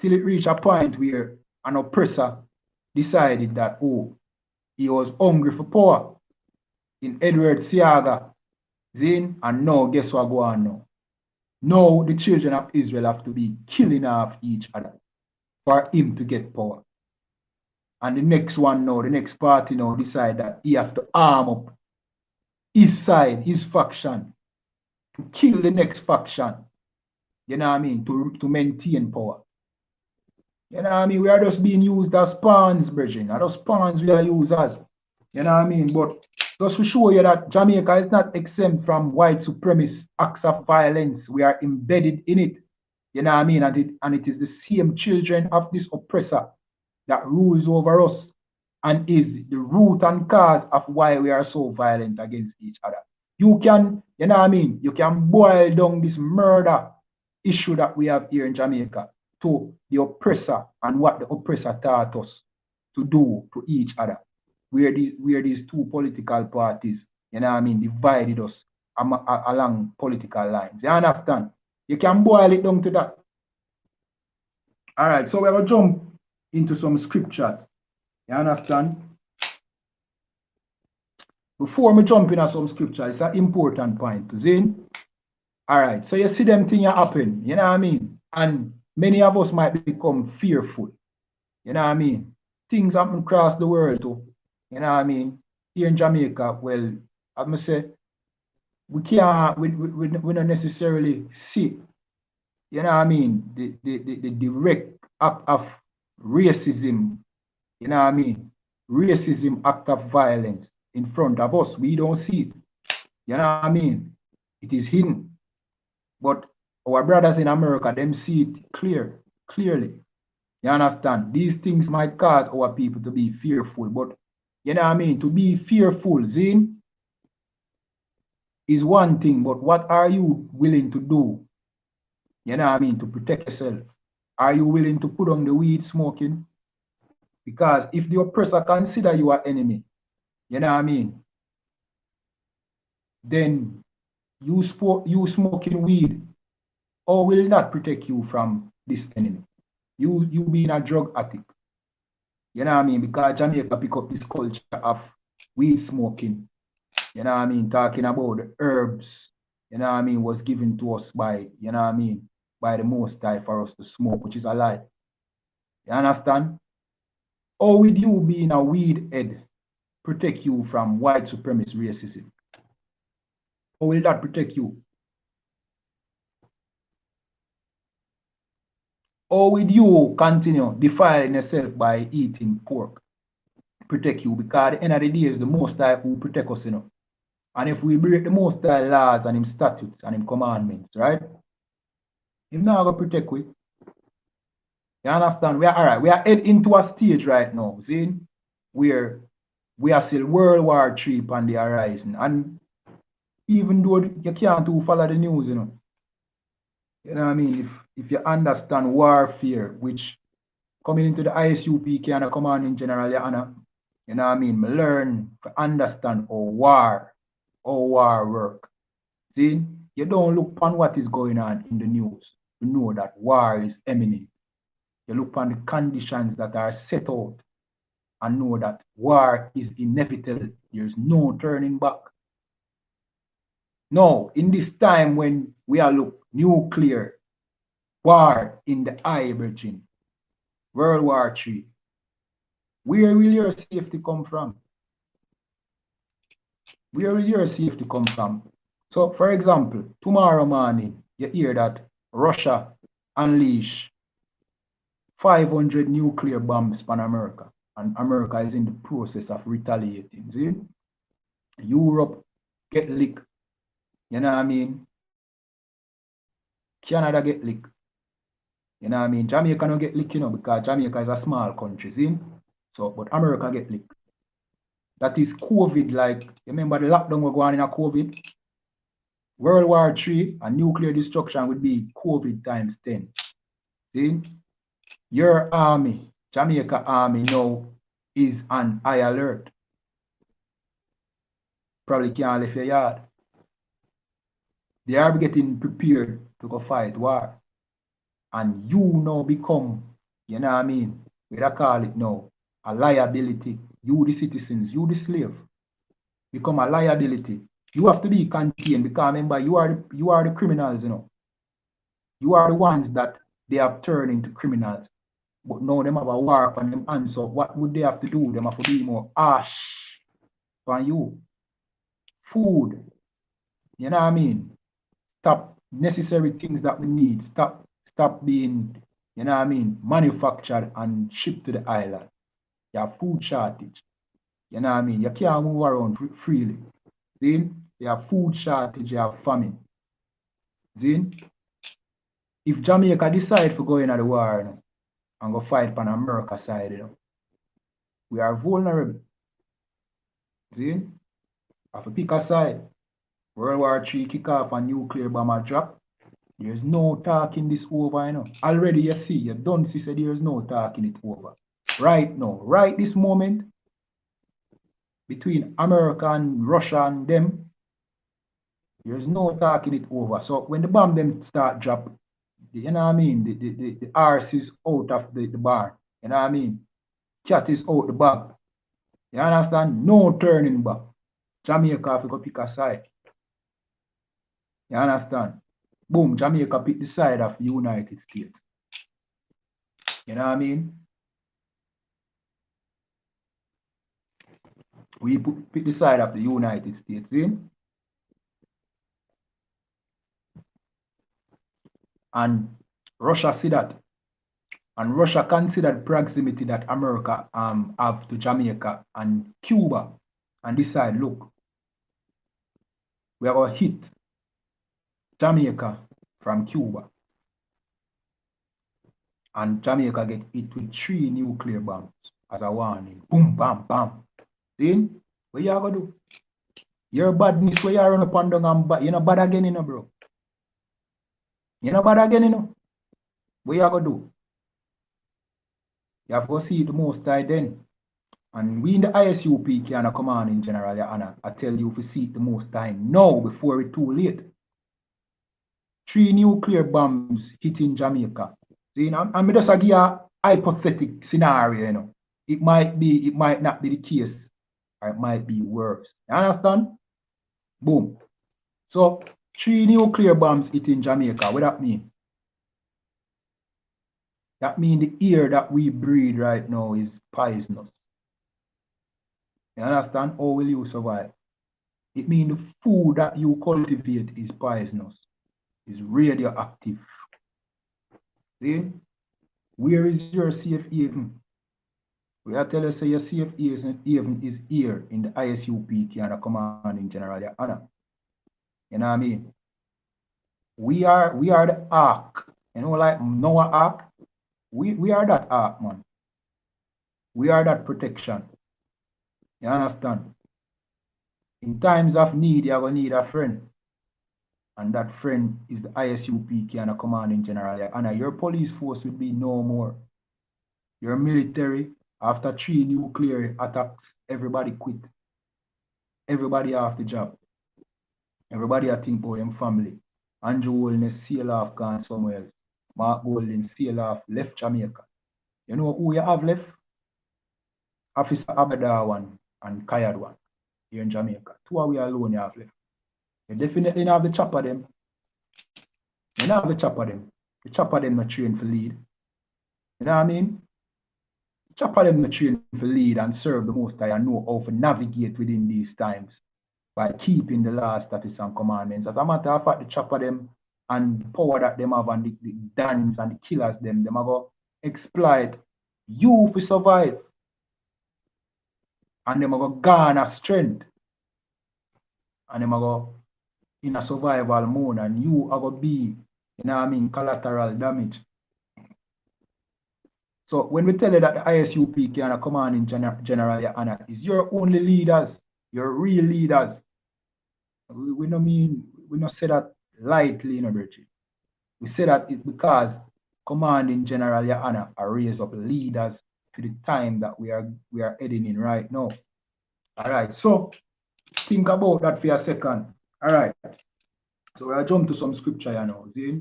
Till it reached a point where an oppressor decided that, oh, he was hungry for power in Edward Siaga, Zin, and now guess what go on now? Now the children of Israel have to be killing off each other for him to get power. And the next one now, the next party now decide that he have to arm up his side, his faction, to kill the next faction. You know what I mean? To maintain power. You know what I mean? We are just being used as pawns, brethren. And those pawns we are used as. You know what I mean? But just to show you that Jamaica is not exempt from white supremacist acts of violence. We are embedded in it. You know what I mean? And it is the same children of this oppressor that rules over us and is the root and cause of why we are so violent against each other. You can, you know what I mean? You can boil down this murder issue that we have here in Jamaica to the oppressor and what the oppressor taught us to do to each other. Where these two political parties, you know what I mean, divided us along political lines. You understand? You can boil it down to that. All right, so we're going to jump into some scriptures. You understand? Before we jump into some scriptures, it's an important point to see. All right, so you see them things happen, you know what I mean? And many of us might become fearful. You know what I mean? Things happen across the world too. You know what I mean? Here in Jamaica, well, I must say, we can't, we don't necessarily see, you know what I mean, the direct act of racism, you know what I mean? Racism act of violence in front of us. We don't see it. You know what I mean? It is hidden. But our brothers in America, them see it clearly. You understand? These things might cause our people to be fearful, but you know what I mean? To be fearful, Zin, is one thing, but what are you willing to do? You know what I mean? To protect yourself. Are you willing to put on the weed smoking? Because if the oppressor consider you an enemy, you know what I mean? Then you smoking weed, or will not protect you from this enemy? You being a drug addict. You know what I mean? Because Jamaica pick up this culture of weed smoking. You know what I mean? Talking about the herbs, you know what I mean, was given to us by, you know what I mean, by the Most High for us to smoke, which is a lie. You understand? Or with you being a weed head protect you from white supremacist racism? Or will that protect you? Or will you continue defiling yourself by eating pork? Protect you, because at the end of the day is the Most High who protect us, you know. And if we break the Most High laws and His statutes and His commandments, right? Him not gonna protect we. You understand? We are all right. We are heading into a stage right now, see, where we are still World War III on the horizon. And even though you can't do follow the news, you know. You know what I mean? If you understand warfare, which coming into the I.S.U.P.K and the commanding general, YAHANNA, you know what I mean? Me learn to understand how war work. See, you don't look on what is going on in the news to know that war is imminent. You look on the conditions that are set out and know that war is inevitable. There's no turning back. No, in this time when we are look nuclear war in the eye, Virgin, World War III, where will your safety come from? Where will your safety come from? So, for example, tomorrow morning, you hear that Russia unleashed 500 nuclear bombs on America, and America is in the process of retaliating. See? Europe get licked. You know what I mean? Canada get licked. You know what I mean? Jamaica don't get licked, you know, because Jamaica is a small country, see? So, but America get licked. That is COVID, like, you remember the lockdown we're going in a COVID? World War III and nuclear destruction would be COVID times 10. See? Your army, Jamaica army now is on high alert. Probably can't leave your yard. They are getting prepared to go fight war. And you now become, you know what I mean? We don't call it now, a liability. You the citizens, you the slave, become a liability. You have to be contained because remember, you are the criminals, you know. You are the ones that they have turned into criminals. But now them have a war upon them hands. So what would they have to do? Them have to be more harsh on you. Food. You know what I mean? Stop necessary things that we need. Stop being, you know what I mean, manufactured and shipped to the island. You have food shortage. You know what I mean? You can't move around freely. See? You have food shortage, you have famine. See? If Jamaica decide to go into the war, you know, and go fight on America side, you know, we are vulnerable. See? Have to pick a side. World War III kick off and nuclear bomb drop. There's no talking this over, you know. Already you see, you don't see, say there's no talking it over. Right now, right this moment, between America and Russia and them, there's no talking it over. So when the bomb them start drop, you know what I mean? The arse is out of the barn. You know what I mean? Cat is out the bag. You understand? No turning back. Jamaica have to go pick a side. You understand? Boom, Jamaica pick the side of the United States. You know what I mean? We pick the side of the United States, see? And Russia see that. And Russia considered proximity that America have to Jamaica and Cuba and decide, look, we are going to hit Jamaica from Cuba. And Jamaica get hit with 3 nuclear bombs as a warning. Boom, bam, bam. See? What you going to do? Your badness where you run up and down and you're not bad again, you know, bro. You're not bad again, you know. What you going to do? You have to see the most high then. And we in the I.S.U.P.K and a command in general, YAHANNA, I tell you to see the most time now before it's too late. 3 nuclear bombs hitting Jamaica. See, I'm just give you a hypothetical scenario, you know. It might not be the case, or it might be worse. You understand? Boom. So 3 nuclear bombs hitting Jamaica. What that mean? That means the air that we breathe right now is poisonous. You understand? How will you survive? It means the food that you cultivate is poisonous, is radioactive. See? Where is your safe haven? We are telling you, say your safe haven is here in the I.S.U.P.K and the command in general, YAHANNA. You know what I mean? We are the ark. You know, like Noah ark? We are that ark, man. We are that protection. You understand? In times of need, you're going to need a friend. And that friend is the I.S.U.P.K and the command in general, YAHANNA. Your police force will be no more. Your military, after 3 nuclear attacks, everybody quit. Everybody off the job. Everybody I think about them family. Andrew Holness sail off gone somewhere else. Mark Golden sail off, left Jamaica. You know who you have left? Officer Abedar one and Kayad one here in Jamaica. 2 are we alone you have left. You definitely not have the chopper them. You don't have the chopper them. The chopper them not trained for lead. You know what I mean? The chopper them not trained for lead and serve the most high and know how to navigate within these times by keeping the law, statutes, and commandments. As a matter of fact, the chopper them and the power that them have and the dance and the killers them are going to exploit you to survive. And them are going to garner strength. And them are going in a survival mode and you are going to be, you know what I mean, collateral damage. So when we tell you that the I.S.U.P.K and a command in general, YAHANNA, is your only leaders, your real leaders. We don't say that lightly, you know, Bridget. We say that it's because Commanding General YAHANNA raise up leaders to the time that we are heading in right now. All right, so think about that for a second. All right, so we'll jump to some scripture now. See?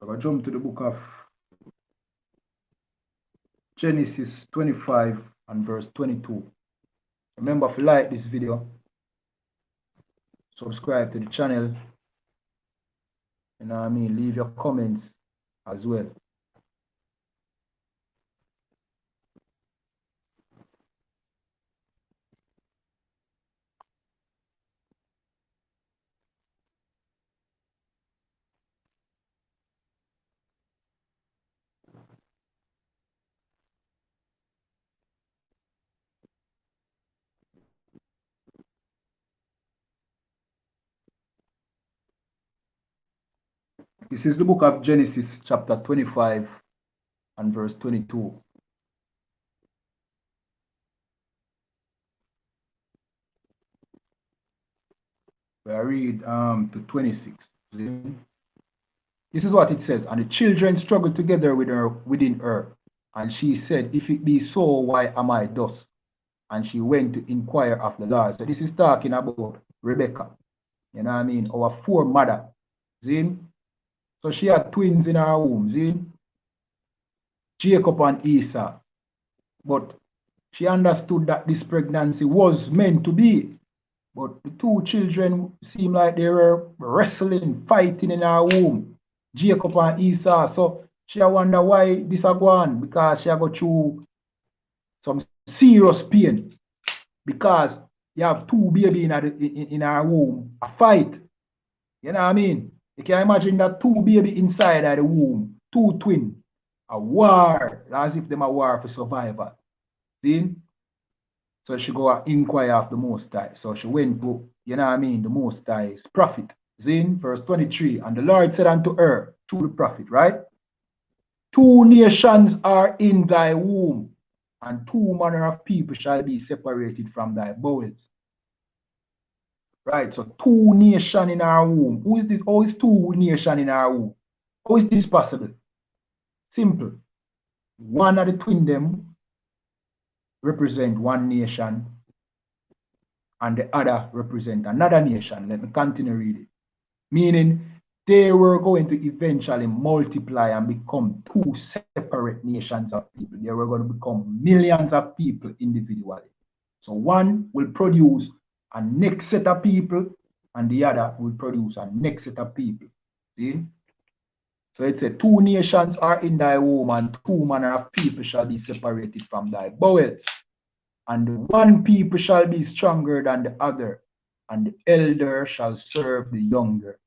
So we'll jump to the book of Genesis 25 and verse 22. Remember to like this video, subscribe to the channel, you know what I mean, leave your comments as well. This is the book of Genesis chapter 25 and verse 22. I read to 26. This is what it says. And the children struggled together within her. And she said, if it be so, why am I thus? And she went to inquire of the Lord. So this is talking about Rebecca. You know what I mean? Our foremother. See? So she had twins in her womb. See? Jacob and Esau. But she understood that this pregnancy was meant to be. But the two children seemed like they were wrestling, fighting in her womb. Jacob and Esau. So she wonder why this are going, because she go through some serious pain. Because you have two babies in her womb, a fight. You know what I mean? You can imagine that two babies inside of the womb, two twins, a war, as if them a war for survival. See? So she go inquire of the Most High. So she went to, you know what I mean, the Most High's prophet. Zin, verse 23. And the Lord said unto her, through the prophet, right? Two nations are in thy womb, and two manner of people shall be separated from thy bowels. Right, so two nations in our womb. Who is this? How is two nations in our womb? How is this possible? Simple. One of the twin them represent one nation, and the other represent another nation. Let me continue reading. Meaning they were going to eventually multiply and become two separate nations of people. They were going to become millions of people individually. So one will produce a next set of people, and the other will produce a next set of people. See? So it said, two nations are in thy womb, and two manner of people shall be separated from thy bowels. And one people shall be stronger than the other, and the elder shall serve the younger.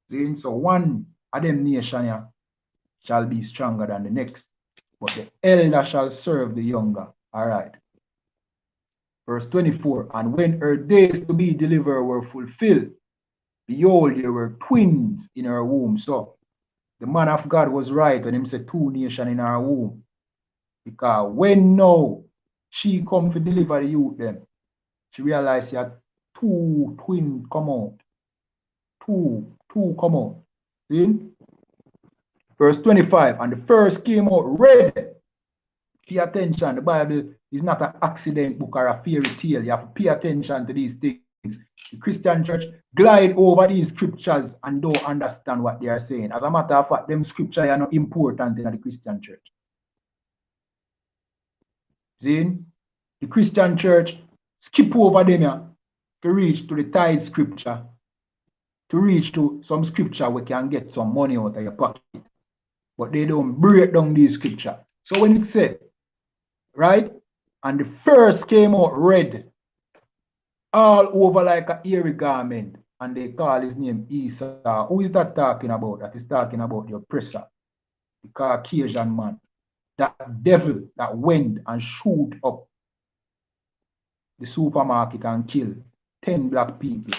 See? So one of them nation shall be stronger than the next, but the elder shall serve the younger. All right. Verse 24, and when her days to be delivered were fulfilled, behold, there were twins in her womb. So the man of God was right when he said two nations in her womb. Because when now she come to deliver the youth them, she realized she had two twins come out. Two come out. See? Verse 25, and the first came out red. Pay attention, the Bible is not an accident book or a fairy tale. You have to pay attention to these things. The Christian church glide over these scriptures and don't understand what they are saying. As a matter of fact, them scriptures are not important in the Christian church. See? The Christian church skip over them to reach to the tithe scripture, to reach to some scripture where can get some money out of your pocket. But they don't break down these scriptures. So when it said, right? And the first came out red, all over like a hairy garment, and they call his name Esau. Who is that talking about? That is talking about the oppressor, the Caucasian man, that devil that went and shoot up the supermarket and killed 10 black people.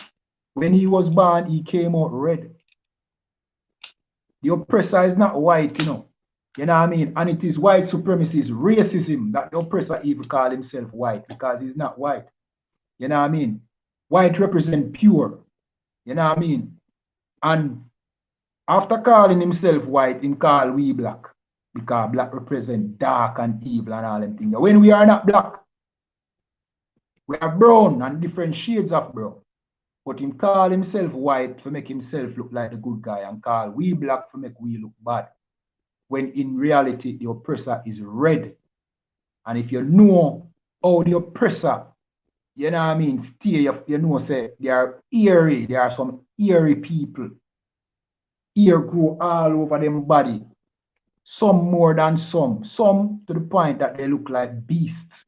When he was born, he came out red. The oppressor is not white, you know. You know what I mean? And it is white supremacy, racism, that the oppressor even call himself white, because he's not white. You know what I mean? White represent pure. You know what I mean? And After calling himself white, him call we black. Because black represent dark and evil and all them things. When we are not black, we are brown and different shades of brown. But him call himself white to make himself look like the good guy and call we black to make we look bad. When in reality, the oppressor is red. And if you know how the oppressor, you know what I mean, stay, you know, say, they are eerie, there are some eerie people. Ear grow all over them body. Some more than some to the point that they look like beasts.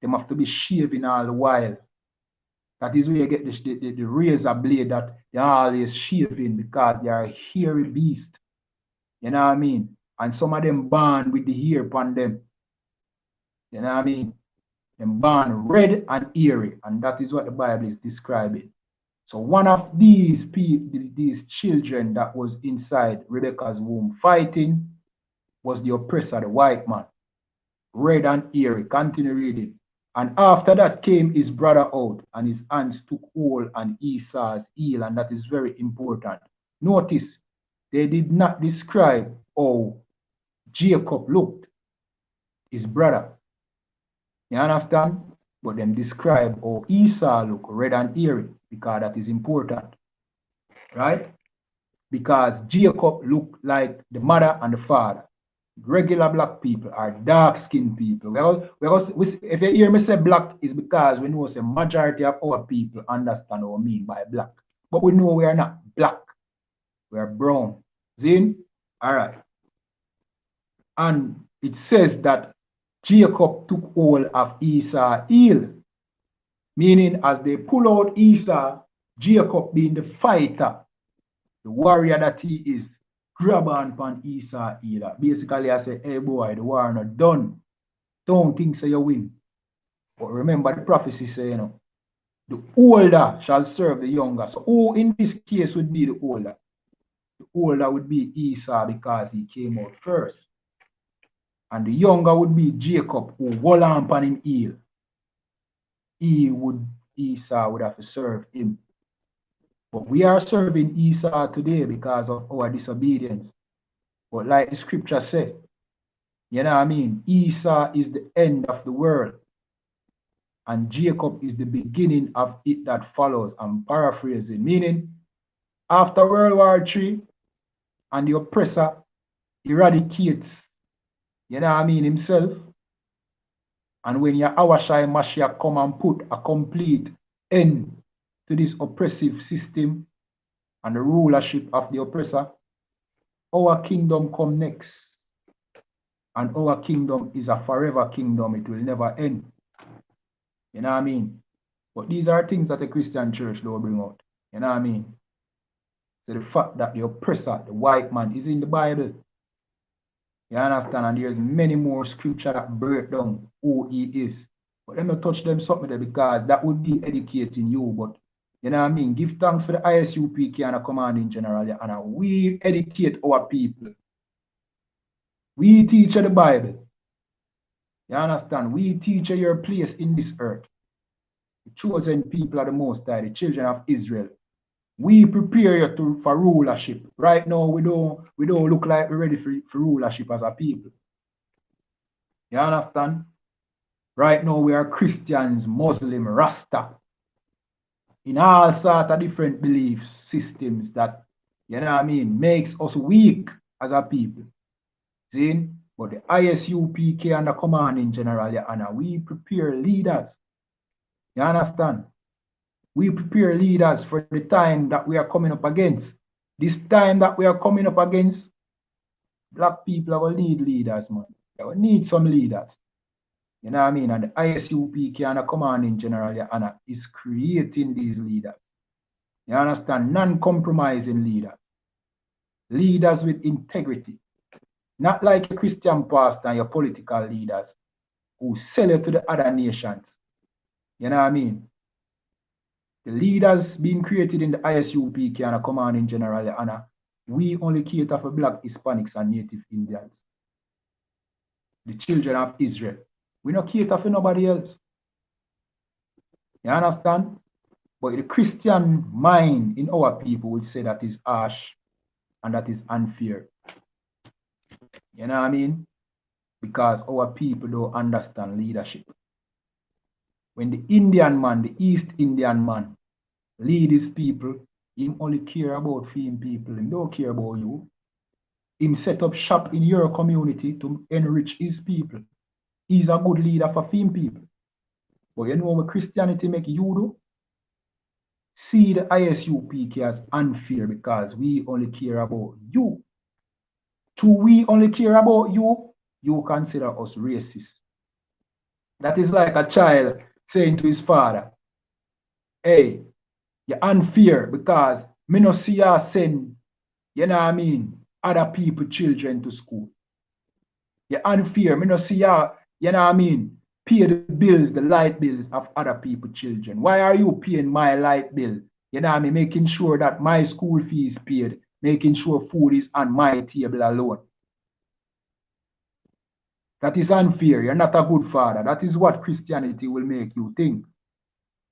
They have to be shaving all the while. That is where you get the razor blade that they're always shaving because they are a hairy beast. You know what I mean? And some of them born with the hair upon them. You know what I mean? Them born red and hairy, and that is what the Bible is describing. So one of these people, these children that was inside Rebecca's womb fighting was the oppressor, the white man. Red and hairy. Continue reading. And after that came his brother out, and his hands took hold on Esau's heel, and that is very important. Notice, they did not describe how Jacob looked, his brother. You understand? But them describe how Esau looked, red and hairy, because that is important. Right? Because Jacob looked like the mother and the father. Regular black people are dark-skinned people. If you hear me say black, it's because we know the majority of our people understand what we mean by black. But we know we are not black. We are brown. See? All right. And it says that Jacob took hold of Esau's heel. Meaning, as they pull out Esau, Jacob being the fighter, the warrior that he is, grab on upon Esau heel. Basically, I say, hey boy, the war not done. Don't think so you win. But remember the prophecy say, you know, the older shall serve the younger. So who in this case would be the older? The older would be Esau because he came out first. And the younger would be Jacob, who hold on upon him heel. Esau would have to serve him. But we are serving Esau today because of our disobedience. But like the scripture said, you know what I mean? Esau is the end of the world. And Jacob is the beginning of it that follows. I'm paraphrasing. Meaning, after World War III, and the oppressor eradicates, you know what I mean, himself. And when Yahushua Mashiach come and put a complete end to this oppressive system and the rulership of the oppressor, our kingdom come next. And our kingdom is a forever kingdom. It will never end. You know what I mean? But these are things that the Christian church don't bring out. You know what I mean? So the fact that the oppressor, the white man, is in the Bible. You understand? And there's many more scripture that break down who he is. But let me touch them something there because that would be educating you. But you know what I mean? Give thanks for the I.S.U.P.K and the command in general. And we educate our people. We teach the Bible. You understand? We teach your place in this earth. The chosen people are the Most High, the children of Israel. We prepare you for rulership. Right now, we don't look like we're ready for rulership as a people. You understand? Right now, we are Christians, Muslim, Rasta. In all sorts of different belief systems that, you know what I mean, makes us weak as a people. See? But the I.S.U.P.K and the command in general, YAHANNA, we prepare leaders. You understand? We prepare leaders for the time that we are coming up against. This time that we are coming up against, black people are going to need leaders, man. They will need some leaders. You know what I mean? And the I.S.U.P.K and the command in general, YAHANNA, is creating these leaders. You understand? Non-compromising leaders. Leaders with integrity. Not like your Christian pastor and your political leaders who sell you to the other nations. You know what I mean? The leaders being created in the I.S.U.P.K and a command in general, YAHANNA, we only cater for black, Hispanics, and Native Indians. The children of Israel. We don't cater for nobody else. You understand? But the Christian mind in our people would say that is harsh. And that is unfair. You know what I mean? Because our people don't understand leadership. When the Indian man, the East Indian man, lead his people, he only care about him people. He don't care about you. Him set up shop in your community to enrich his people. He's a good leader for him people. But you know what Christianity make you do? See the ISUPK as unfair because we only care about you. To we only care about you, you consider us racist. That is like a child saying to his father, hey, you're unfair because me no see you send, you know what I mean, other people children to school. You're unfair. Me no see you, you know what I mean, pay the bills, the light bills of other people children. Why are you paying my light bill? You know what I mean, making sure that my school fee is paid, making sure food is on my table alone. That is unfair. You're not a good father. That is what Christianity will make you think.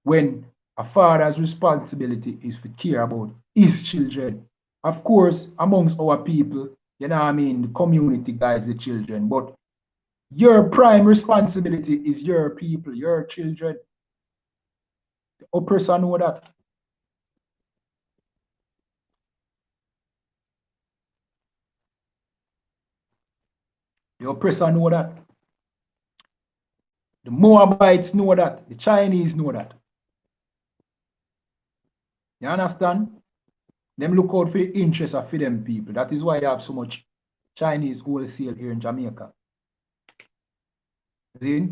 When a father's responsibility is to care about his children. Of course, amongst our people, you know what I mean, the community guides the children, but your prime responsibility is your people, your children. The oppressor know that. The oppressor know that. The Moabites know that. The Chinese know that. You understand? Them look out for the interests of them people. That is why you have so much Chinese wholesale here in Jamaica. See?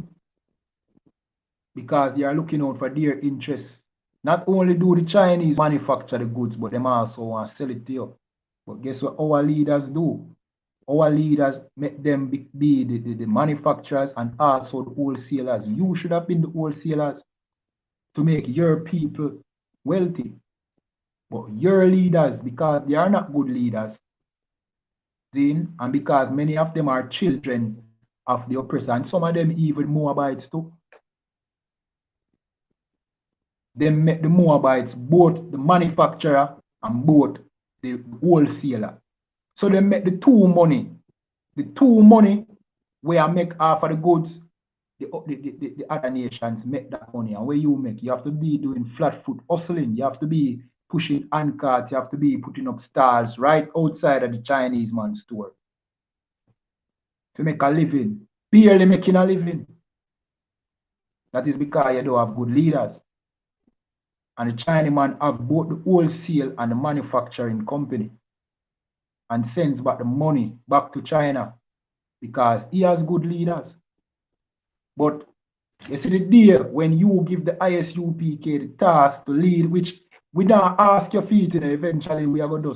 Because they are looking out for their interests. Not only do the Chinese manufacture the goods, but them also want to sell it to you. But guess what our leaders do? Our leaders make them be the manufacturers and also the wholesalers. You should have been the wholesalers to make your people wealthy. But your leaders, because they are not good leaders, and because many of them are children of the oppressor, and some of them even Moabites too. They make the Moabites both the manufacturer and both the wholesaler. So they make the two money. The two money where I make half of the goods, the other nations make that money. And where you make, you have to be doing flat foot hustling. You have to be pushing handcarts. You have to be putting up stalls right outside of the Chinese man's store to make a living. Barely making a living. That is because you don't have good leaders. And the Chinese man have both the wholesale and the manufacturing company and sends back the money back to China because he has good leaders. But you see the day when you give the ISUPK the task to lead, which we don't ask your feet, eventually we are going to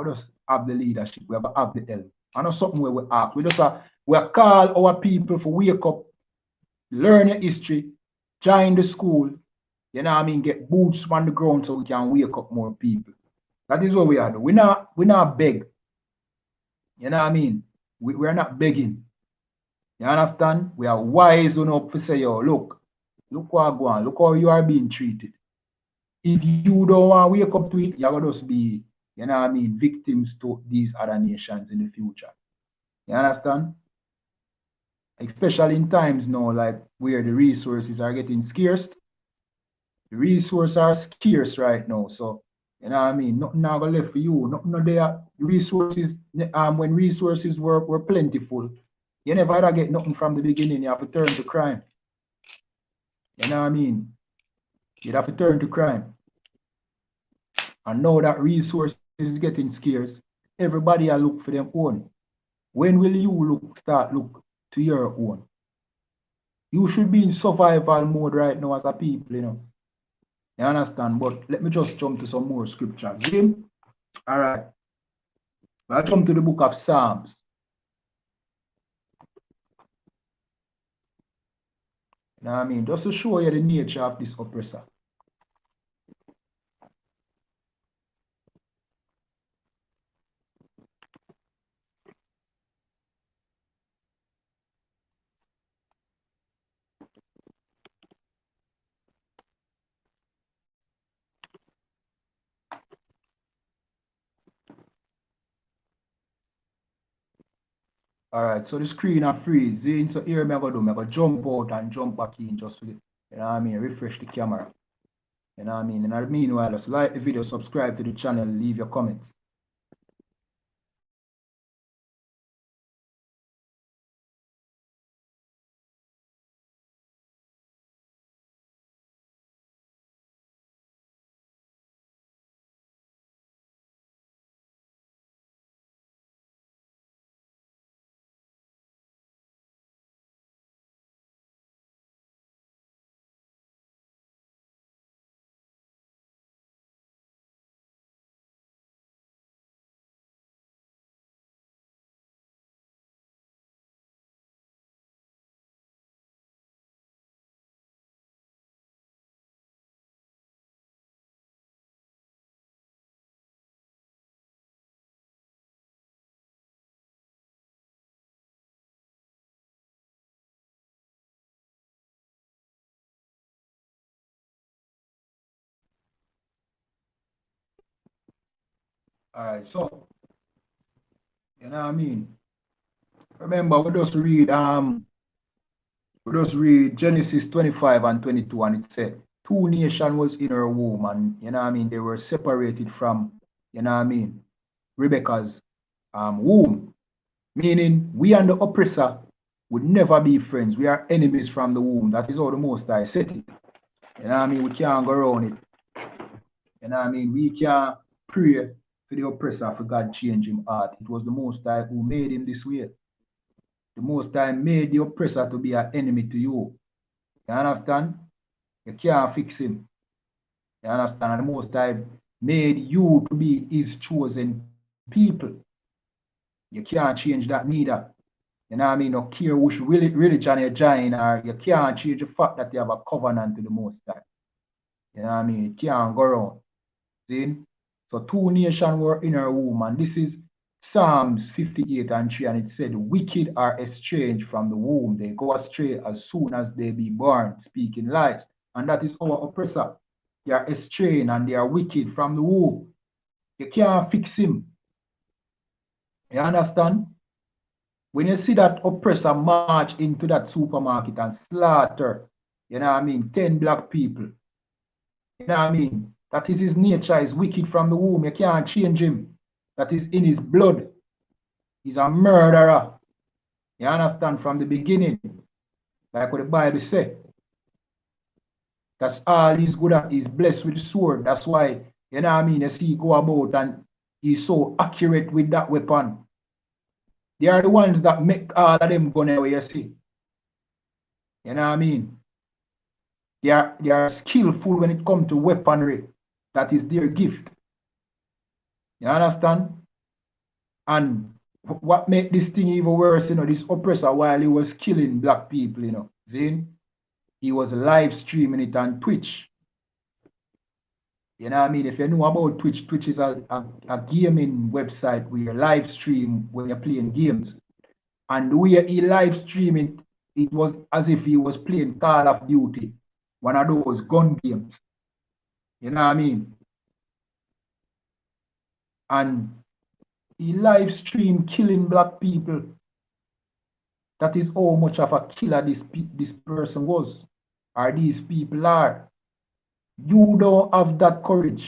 just have the leadership, we are going to have the help. And not something where we ask. We call our people for wake up, learn your history, join the school, you know what I mean, get boots on the ground so we can wake up more people. That is what we are doing. We not beg. You know what I mean? We're not begging. You understand? We are wise enough to say, yo, look what go on, look how you are being treated. If you don't want to wake up to it, you're going to just be, you know what I mean, victims to these other nations in the future. You understand? Especially in times now, like where the resources are getting scarce. The resources are scarce right now. So, you know what I mean? Nothing now left for you. Nothing not there. Resources, when resources were plentiful, you never had to get nothing from the beginning. You have to turn to crime. You know what I mean? You'd have to turn to crime. And now that resources is getting scarce, everybody will look for their own. When will you start look to your own? You should be in survival mode right now as a people, you know. You understand? But let me just jump to some more scriptures. Jim? All right. I'll jump to the book of Psalms. You know what I mean? Just to show you the nature of this oppressor. All right, so the screen are freeze. So here I'm gonna do, I'm gonna jump out and jump back in just to, you know what I mean, refresh the camera. You know what I mean? And meanwhile, just like the video, subscribe to the channel, leave your comments. All right, so, you know what I mean? Remember, we just read Genesis 25 and 22, and it said, two nations was in her womb, and you know what I mean, they were separated from, you know what I mean, Rebecca's womb. Meaning, we and the oppressor would never be friends. We are enemies from the womb. That is how the Most High said it. You know what I mean? We can't go around it. You know what I mean? We can't pray for the oppressor for God change him heart. It was the Most High who made him this way. The Most High made the oppressor to be an enemy to you. You understand? You can't fix him. You understand? And the Most High made you to be his chosen people. You can't change that neither. You know what I mean? No care which religion you join, or you can't change the fact that you have a covenant to the Most High. You know what I mean? It can't go around. See? So two nations were in her womb, and this is Psalms 58 and 3, and it said, wicked are estranged from the womb. They go astray as soon as they be born, speaking lies. And that is our oppressor. They are estranged and they are wicked from the womb. You can't fix him. You understand? When you see that oppressor march into that supermarket and slaughter, you know what I mean, 10 black people, you know what I mean? That is his nature, is wicked from the womb. You can't change him. That is in his blood. He's a murderer. You understand? From the beginning. Like what the Bible says. That's all he's good at. He's blessed with the sword. That's why, you know what I mean, you see he go about and he's so accurate with that weapon. They are the ones that make all of them gun away, you see. You know what I mean? They are skillful when it comes to weaponry. That is their gift. You understand? And what made this thing even worse, you know, this oppressor, while he was killing black people, you know, see? He was live streaming it on Twitch. You know what I mean? If you know about Twitch, Twitch is a gaming website where you live stream when you're playing games. And the way he live streamed it was as if he was playing Call of Duty, one of those gun games. You know what I mean? And he live streamed killing black people. That is how much of a killer this person was, or these people are. You don't have that courage.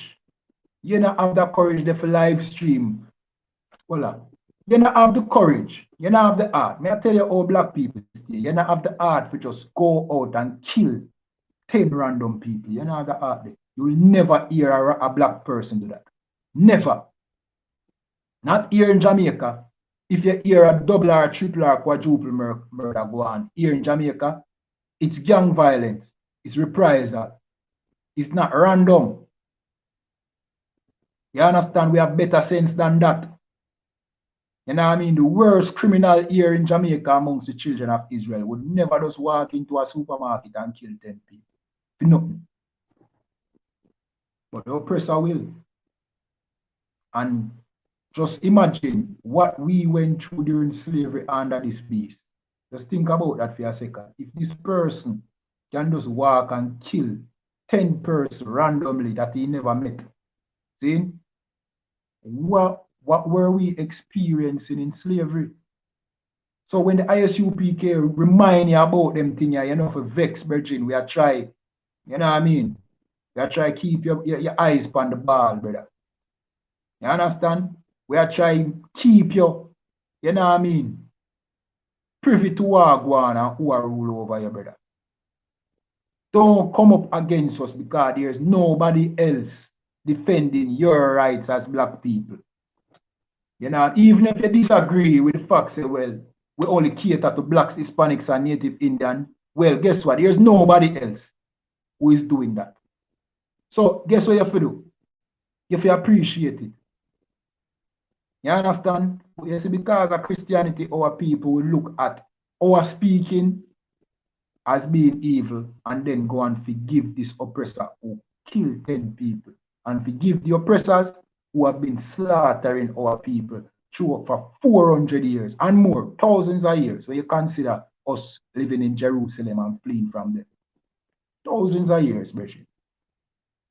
You don't have that courage to live stream. Voila. You don't have the courage. You don't have the heart. May I tell you how black people stay? You don't have the heart to just go out and kill 10 random people. You don't have the heart there. You will never hear a black person do that. Never. Not here in Jamaica. If you hear a double or triple or quadruple murder go on here in Jamaica, it's gang violence. It's reprisal. It's not random. You understand? We have better sense than that. You know what I mean? The worst criminal here in Jamaica amongst the children of Israel would never just walk into a supermarket and kill 10 people. For nothing. But the oppressor will. And just imagine what we went through during slavery under this beast. Just think about that for a second. If this person can just walk and kill 10 persons randomly that he never met, see? What were we experiencing in slavery? So when the ISUPK remind you about them thing, you know, for vex, virgin, we are try, you know what I mean? We are try keep your eyes on the ball, brother. You understand? We are trying keep you know what I mean, privy to what go on and who are rule over you, brother. Don't come up against us because there's nobody else defending your rights as black people. You know, even if you disagree with the fact, say, well, we only cater to blacks, Hispanics, and Native Indian, well, guess what? There's nobody else who is doing that. So guess what you have to do? You have to appreciate it. You understand? You see, because of Christianity, our people will look at our speaking as being evil and then go and forgive this oppressor who killed 10 people and forgive the oppressors who have been slaughtering our people through for 400 years and more, thousands of years. So you consider us living in Jerusalem and fleeing from them. Thousands of years, Bridget.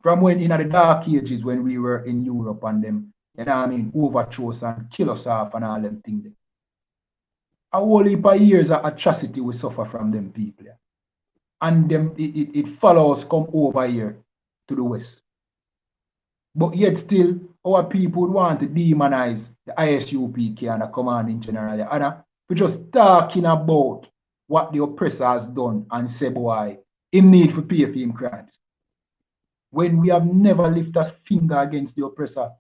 From when in the dark ages when we were in Europe and them, you know what I mean, overthrow us and kill us off and all them things. A whole heap of years of atrocity we suffer from them people. And them it follows come over here to the west. But yet still, our people would want to demonize the ISUPK and the commanding general. And we're just talking about what the oppressor has done and say, boy, him need to pay for him crimes. When we have never lifted a finger against the oppressor.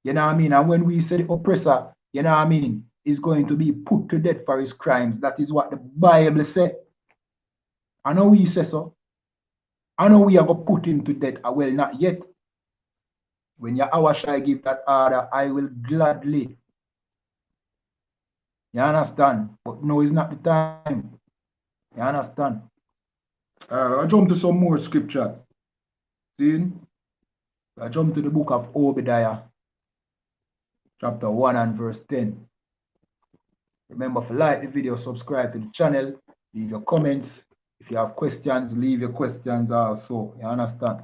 You know what I mean? And when we say the oppressor, you know what I mean, is going to be put to death for his crimes. That is what the Bible says. I know we say so. I know we are going to put him to death. Well, not yet. When YAHANNA give that order, I will gladly. You understand? But no, it's not the time. You understand? I jump to some more scriptures. See? I jump to the book of Obadiah, chapter 1 and verse 10. Remember to like the video, subscribe to the channel, leave your comments. If you have questions, leave your questions also. You understand?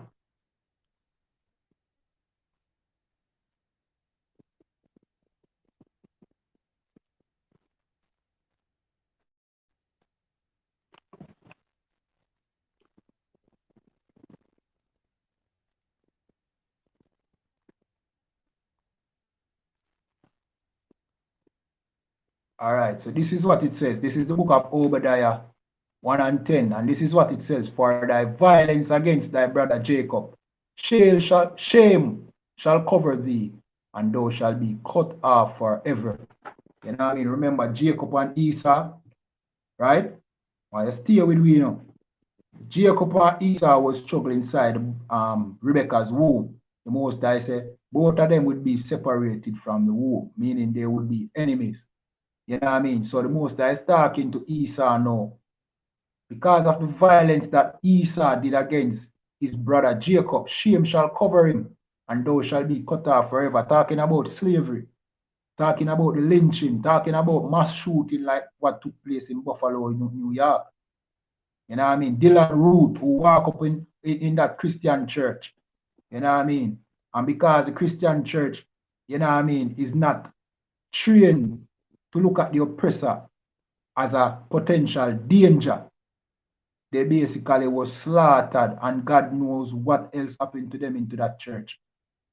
All right, so this is what it says. This is the book of Obadiah 1 and 10. And this is what it says. For thy violence against thy brother Jacob, shame shall cover thee, and thou shalt be cut off forever. You know what I mean? Remember Jacob and Esau, right? Well, stay with me, you know. Jacob and Esau was struggling inside Rebecca's womb. The Most High said both of them would be separated from the womb, meaning they would be enemies. You know what I mean? So the Most High is talking to Esau now. Because of the violence that Esau did against his brother Jacob, shame shall cover him, and thou shalt be cut off forever. Talking about slavery, talking about the lynching, talking about mass shooting like what took place in Buffalo, New York. You know what I mean? Dylan Root, who walk up in that Christian church. You know what I mean? And because the Christian church, you know what I mean, is not trained to look at the oppressor as a potential danger, they basically was slaughtered, and God knows what else happened to them into that church.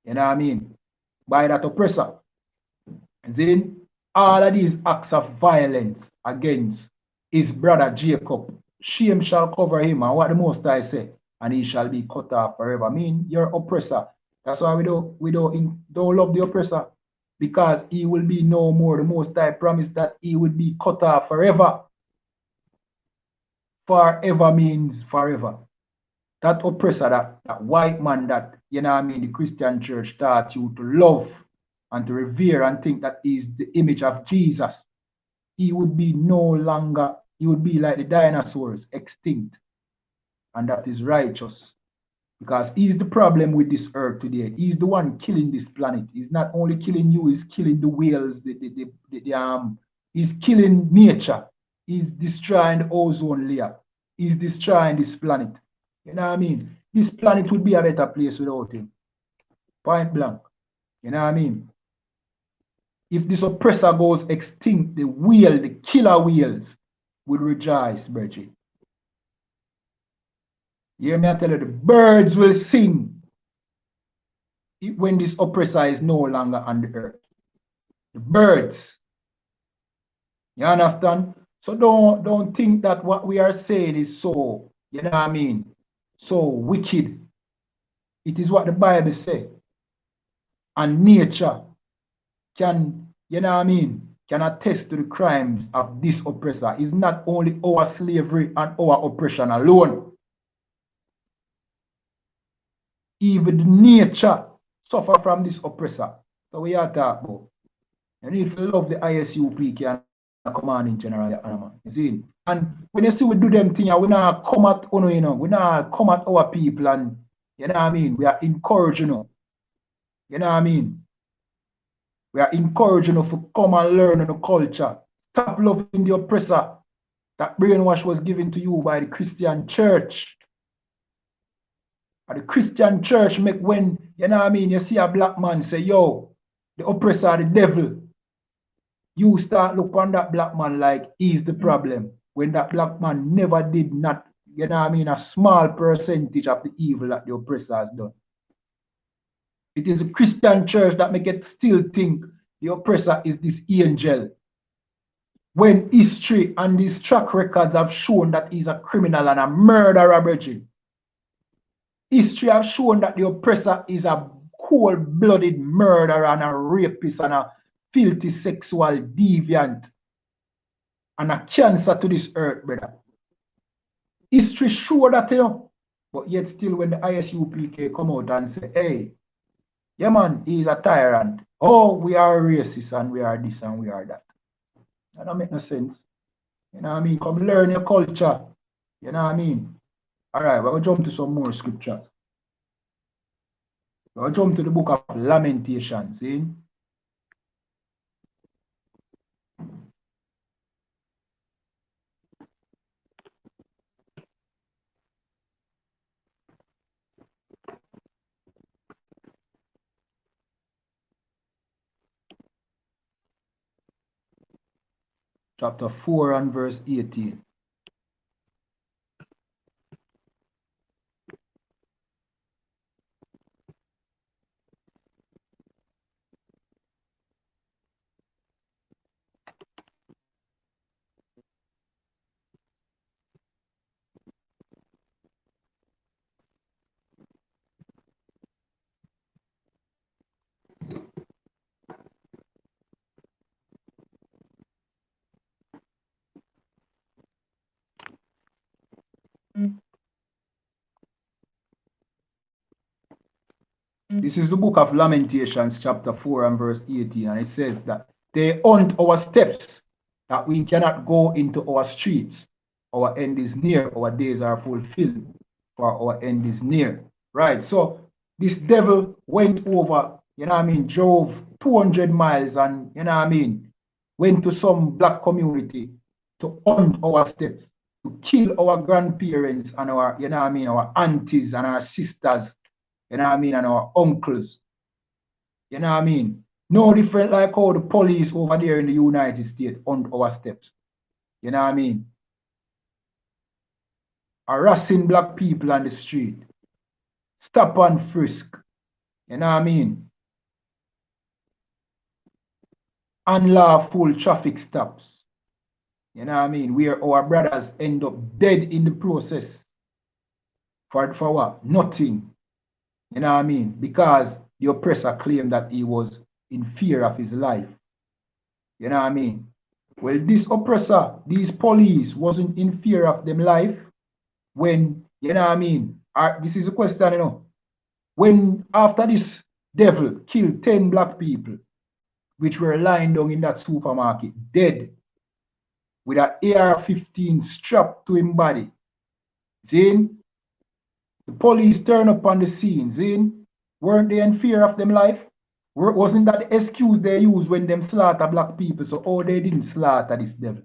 You know what I mean? By that oppressor. Then all of these acts of violence against his brother Jacob, shame shall cover him, and what the Most High say, and he shall be cut off forever. I mean, you're oppressor. That's why we don't love the oppressor, because he will be no more. The Most High promised that he would be cut off forever. Forever means forever. That oppressor, that white man that, you know what I mean, the Christian church taught you to love and to revere and think that is the image of Jesus, he would be no longer, he would be like the dinosaurs, extinct. And that is righteous. Because he's the problem with this earth today. He's the one killing this planet. He's not only killing you, he's killing the whales, he's killing nature. He's destroying the ozone layer. He's destroying this planet. You know what I mean? This planet would be a better place without him. Point blank. You know what I mean? If this oppressor goes extinct, the whale, the killer whales, will rejoice, brethren. You hear me? I tell you, the birds will sing when this oppressor is no longer on the earth. The birds. You understand? So don't think that what we are saying is so, you know what I mean, so wicked. It is what the Bible says. And nature can, you know what I mean, can attest to the crimes of this oppressor. It's not only our slavery and our oppression alone. Even the nature suffer from this oppressor. So we are talking about. You need to love the ISUPK and the commanding general. You see? And when you see we do them things, we not come at you know, we not come at our people and you know what I mean, we are encouraging you. You know what I mean? We are encouraging you to come and learn the culture. Stop loving the oppressor. That brainwash was given to you by the Christian church. And the Christian church make when, you know what I mean, you see a black man say, yo, the oppressor, the devil. You start look on that black man like he's the problem. When that black man never did not, you know what I mean, a small percentage of the evil that the oppressor has done. It is a Christian church that make it still think the oppressor is this angel. When history and these track records have shown that he's a criminal and a murderer, brethren. History have shown that the oppressor is a cold-blooded murderer and a rapist and a filthy sexual deviant and a cancer to this earth, brother. History show that, you know, but yet still when the I.S.U.P.K come out and say, hey, yeah man, he's a tyrant. Oh, we are racist and we are this and we are that. That don't make no sense. You know what I mean? Come learn your culture. You know what I mean? All right, we're going to jump to some more scriptures. We're going to jump to the book of Lamentations. See? Chapter 4 and verse 18. This is the book of Lamentations, chapter 4 and verse 18. And it says that they hunt our steps, that we cannot go into our streets. Our end is near, our days are fulfilled, for our end is near. Right, so this devil went over, you know what I mean, drove 200 miles and, you know what I mean, went to some black community to hunt our steps, to kill our grandparents and our, you know what I mean, our aunties and our sisters, you know what I mean, and our uncles. You know what I mean? No different like how the police over there in the United States hunt our steps. You know what I mean? Harassing black people on the street. Stop and frisk. You know what I mean? Unlawful traffic stops. You know what I mean? Where our brothers end up dead in the process. For what? Nothing. You know what I mean? Because the oppressor claimed that he was in fear of his life. You know what I mean? Well, this oppressor, these police wasn't in fear of them life when, you know what I mean? This is a question, you know. When after this devil killed 10 black people, which were lying down in that supermarket, dead, with an AR-15 strapped to his body. Zin, the police turned up on the scene. Zin, weren't they in fear of them life? Wasn't that the excuse they used when them slaughter black people? So, oh, they didn't slaughter this devil.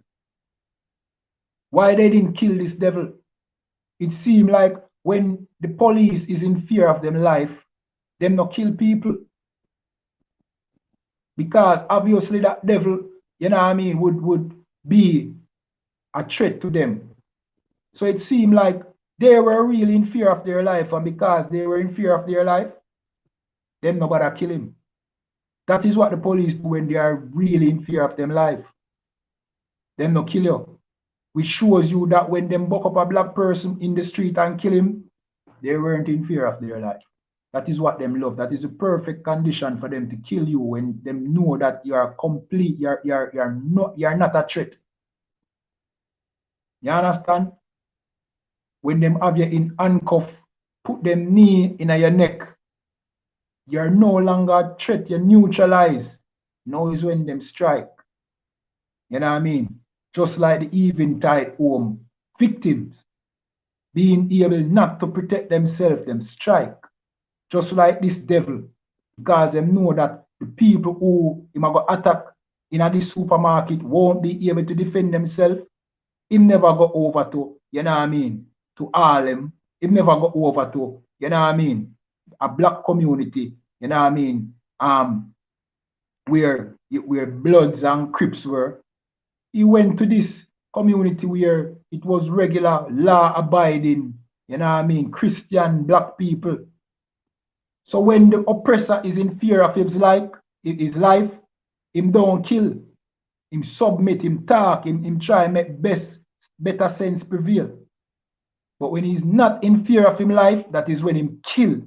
Why they didn't kill this devil? It seemed like when the police is in fear of them life, them not kill people. Because obviously that devil, you know what I mean, would be a threat to them. So it seemed like they were really in fear of their life, and because they were in fear of their life, them nobody kill him. That is what the police do when they are really in fear of their life. Them no kill you. Which shows you that when them buck up a black person in the street and kill him, they weren't in fear of their life. That is what them love. That is the perfect condition for them to kill you when them know that you are complete, you're not a threat. You understand? When them have you in handcuff, put them knee in your neck, you're no longer a threat, you neutralize. Now is when them strike. You know what I mean? Just like the Eventide home victims being able not to protect themselves, them strike. Just like this devil, because them know that the people who him go attack in a this supermarket won't be able to defend themselves. Him never go over to, you know what I mean, to Harlem. Him never go over to, you know what I mean, a black community, you know what I mean, where Bloods and Crips were. He went to this community where it was regular law abiding, you know what I mean, Christian black people. So when the oppressor is in fear of his life, him don't kill, him submit, him talk, him try make better sense prevail. But when he's not in fear of him life, that is when him kill,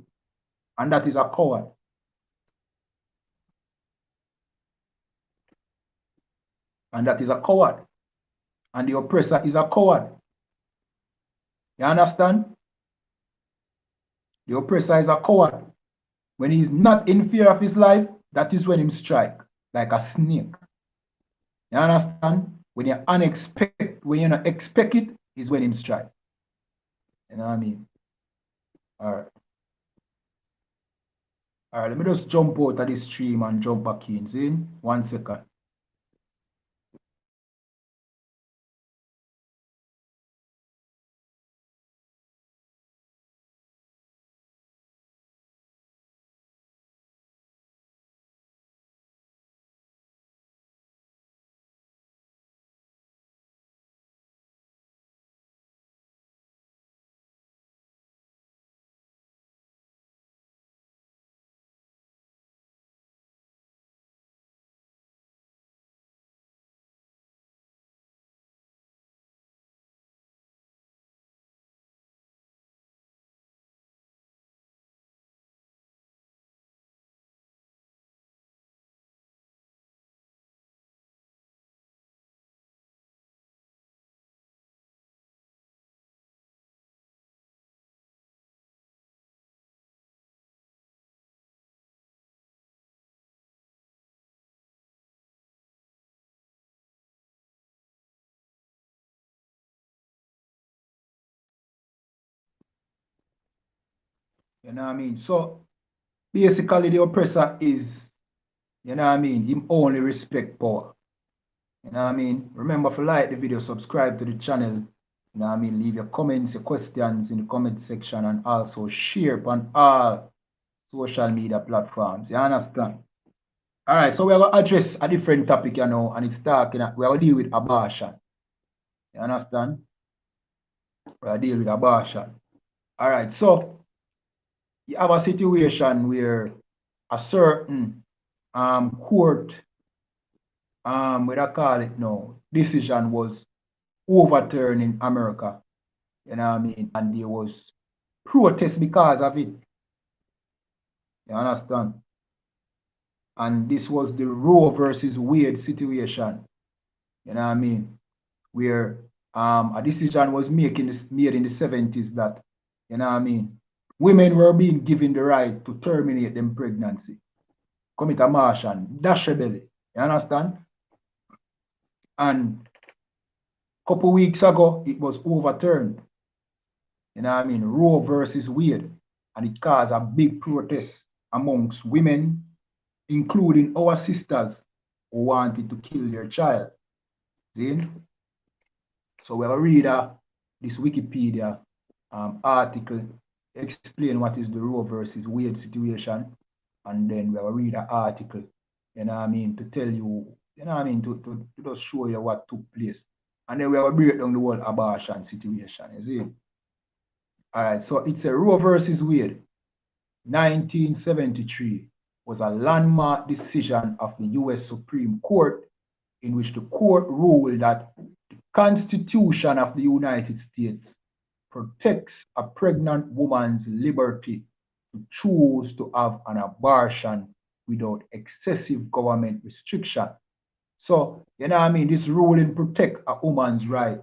and that is a coward. And that is a coward. And the oppressor is a coward. You understand? The oppressor is a coward. When he's not in fear of his life, that is when him strike, like a snake. You understand? When you not expect it, is when him strike. You know what I mean? All right. All right, let me just jump out of this stream and jump back in. See? 1 second. You know what I mean? So basically the oppressor is, you know what I mean, him only respect power. You know what I mean? Remember to like the video, subscribe to the channel. You know what I mean? Leave your comments, your questions in the comment section, and also share on all social media platforms. You understand? All right, so we're going to address a different topic, you know, and it's talking, we're going to deal with abortion. You understand? We're going to deal with abortion. All right, so you have a situation where a certain court, what I call it now, decision was overturned in America. You know what I mean? And there was protest because of it. You understand? And this was the Roe versus Wade situation. You know what I mean? Where a decision was made in the 70s that, you know what I mean, women were being given the right to terminate them pregnancy, commit abortion, dash a belly. You understand? And a couple weeks ago, it was overturned. You know what I mean? Roe versus Wade. And it caused a big protest amongst women, including our sisters who wanted to kill their child. See? So we'll read this Wikipedia article, explain what is the Roe versus Wade situation, and then we'll read an article, you know what I mean, to tell you, you know what I mean, to just show you what took place. And then we have to break down the whole abortion situation, you see? All right, so it's a Roe versus Wade, 1973, was a landmark decision of the U.S. Supreme Court in which the court ruled that the Constitution of the United States protects a pregnant woman's liberty to choose to have an abortion without excessive government restriction. So, you know what I mean? This ruling protects a woman's right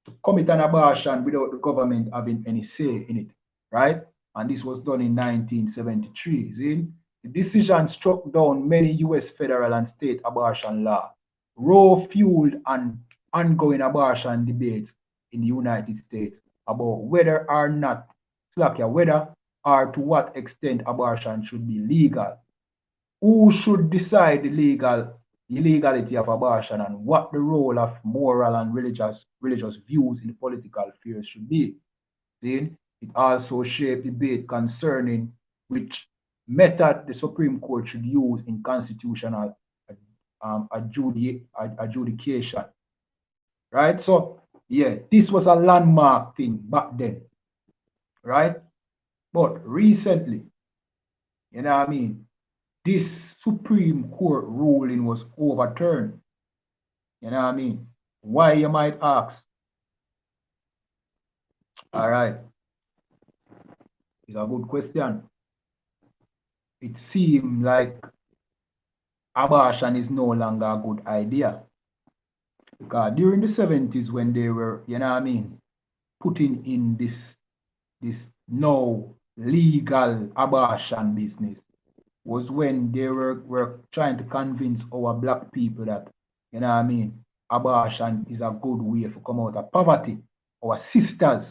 to commit an abortion without the government having any say in it, right? And this was done in 1973. See? The decision struck down many US federal and state abortion law. Roe fueled an ongoing abortion debates in the United States about whether or not, whether or to what extent abortion should be legal. Who should decide the legality of abortion and what the role of moral and religious views in political affairs should be. Then it also shaped debate concerning which method the Supreme Court should use in constitutional adjudication. Right? So, yeah, this was a landmark thing back then. Right? But recently, you know what I mean? This Supreme Court ruling was overturned. You know what I mean? Why, you might ask? All right. It's a good question. It seems like abortion is no longer a good idea. Because during the 70s, when they were, you know what I mean, putting in this now legal abortion business, was when they were trying to convince our black people that, you know what I mean, abortion is a good way to come out of poverty. Our sisters,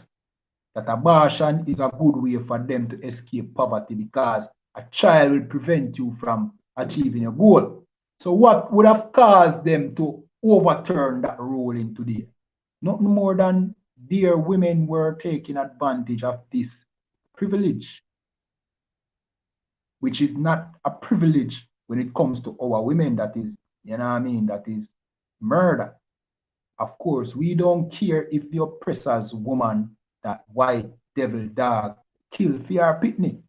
that abortion is a good way for them to escape poverty because a child will prevent you from achieving your goal. So what would have caused them to overturn that ruling today? Nothing more than their women were taking advantage of this privilege, which is not a privilege when it comes to our women. That is, you know what I mean, that is murder. Of course, we don't care if the oppressor's woman, that white devil dog, kill for our pitney.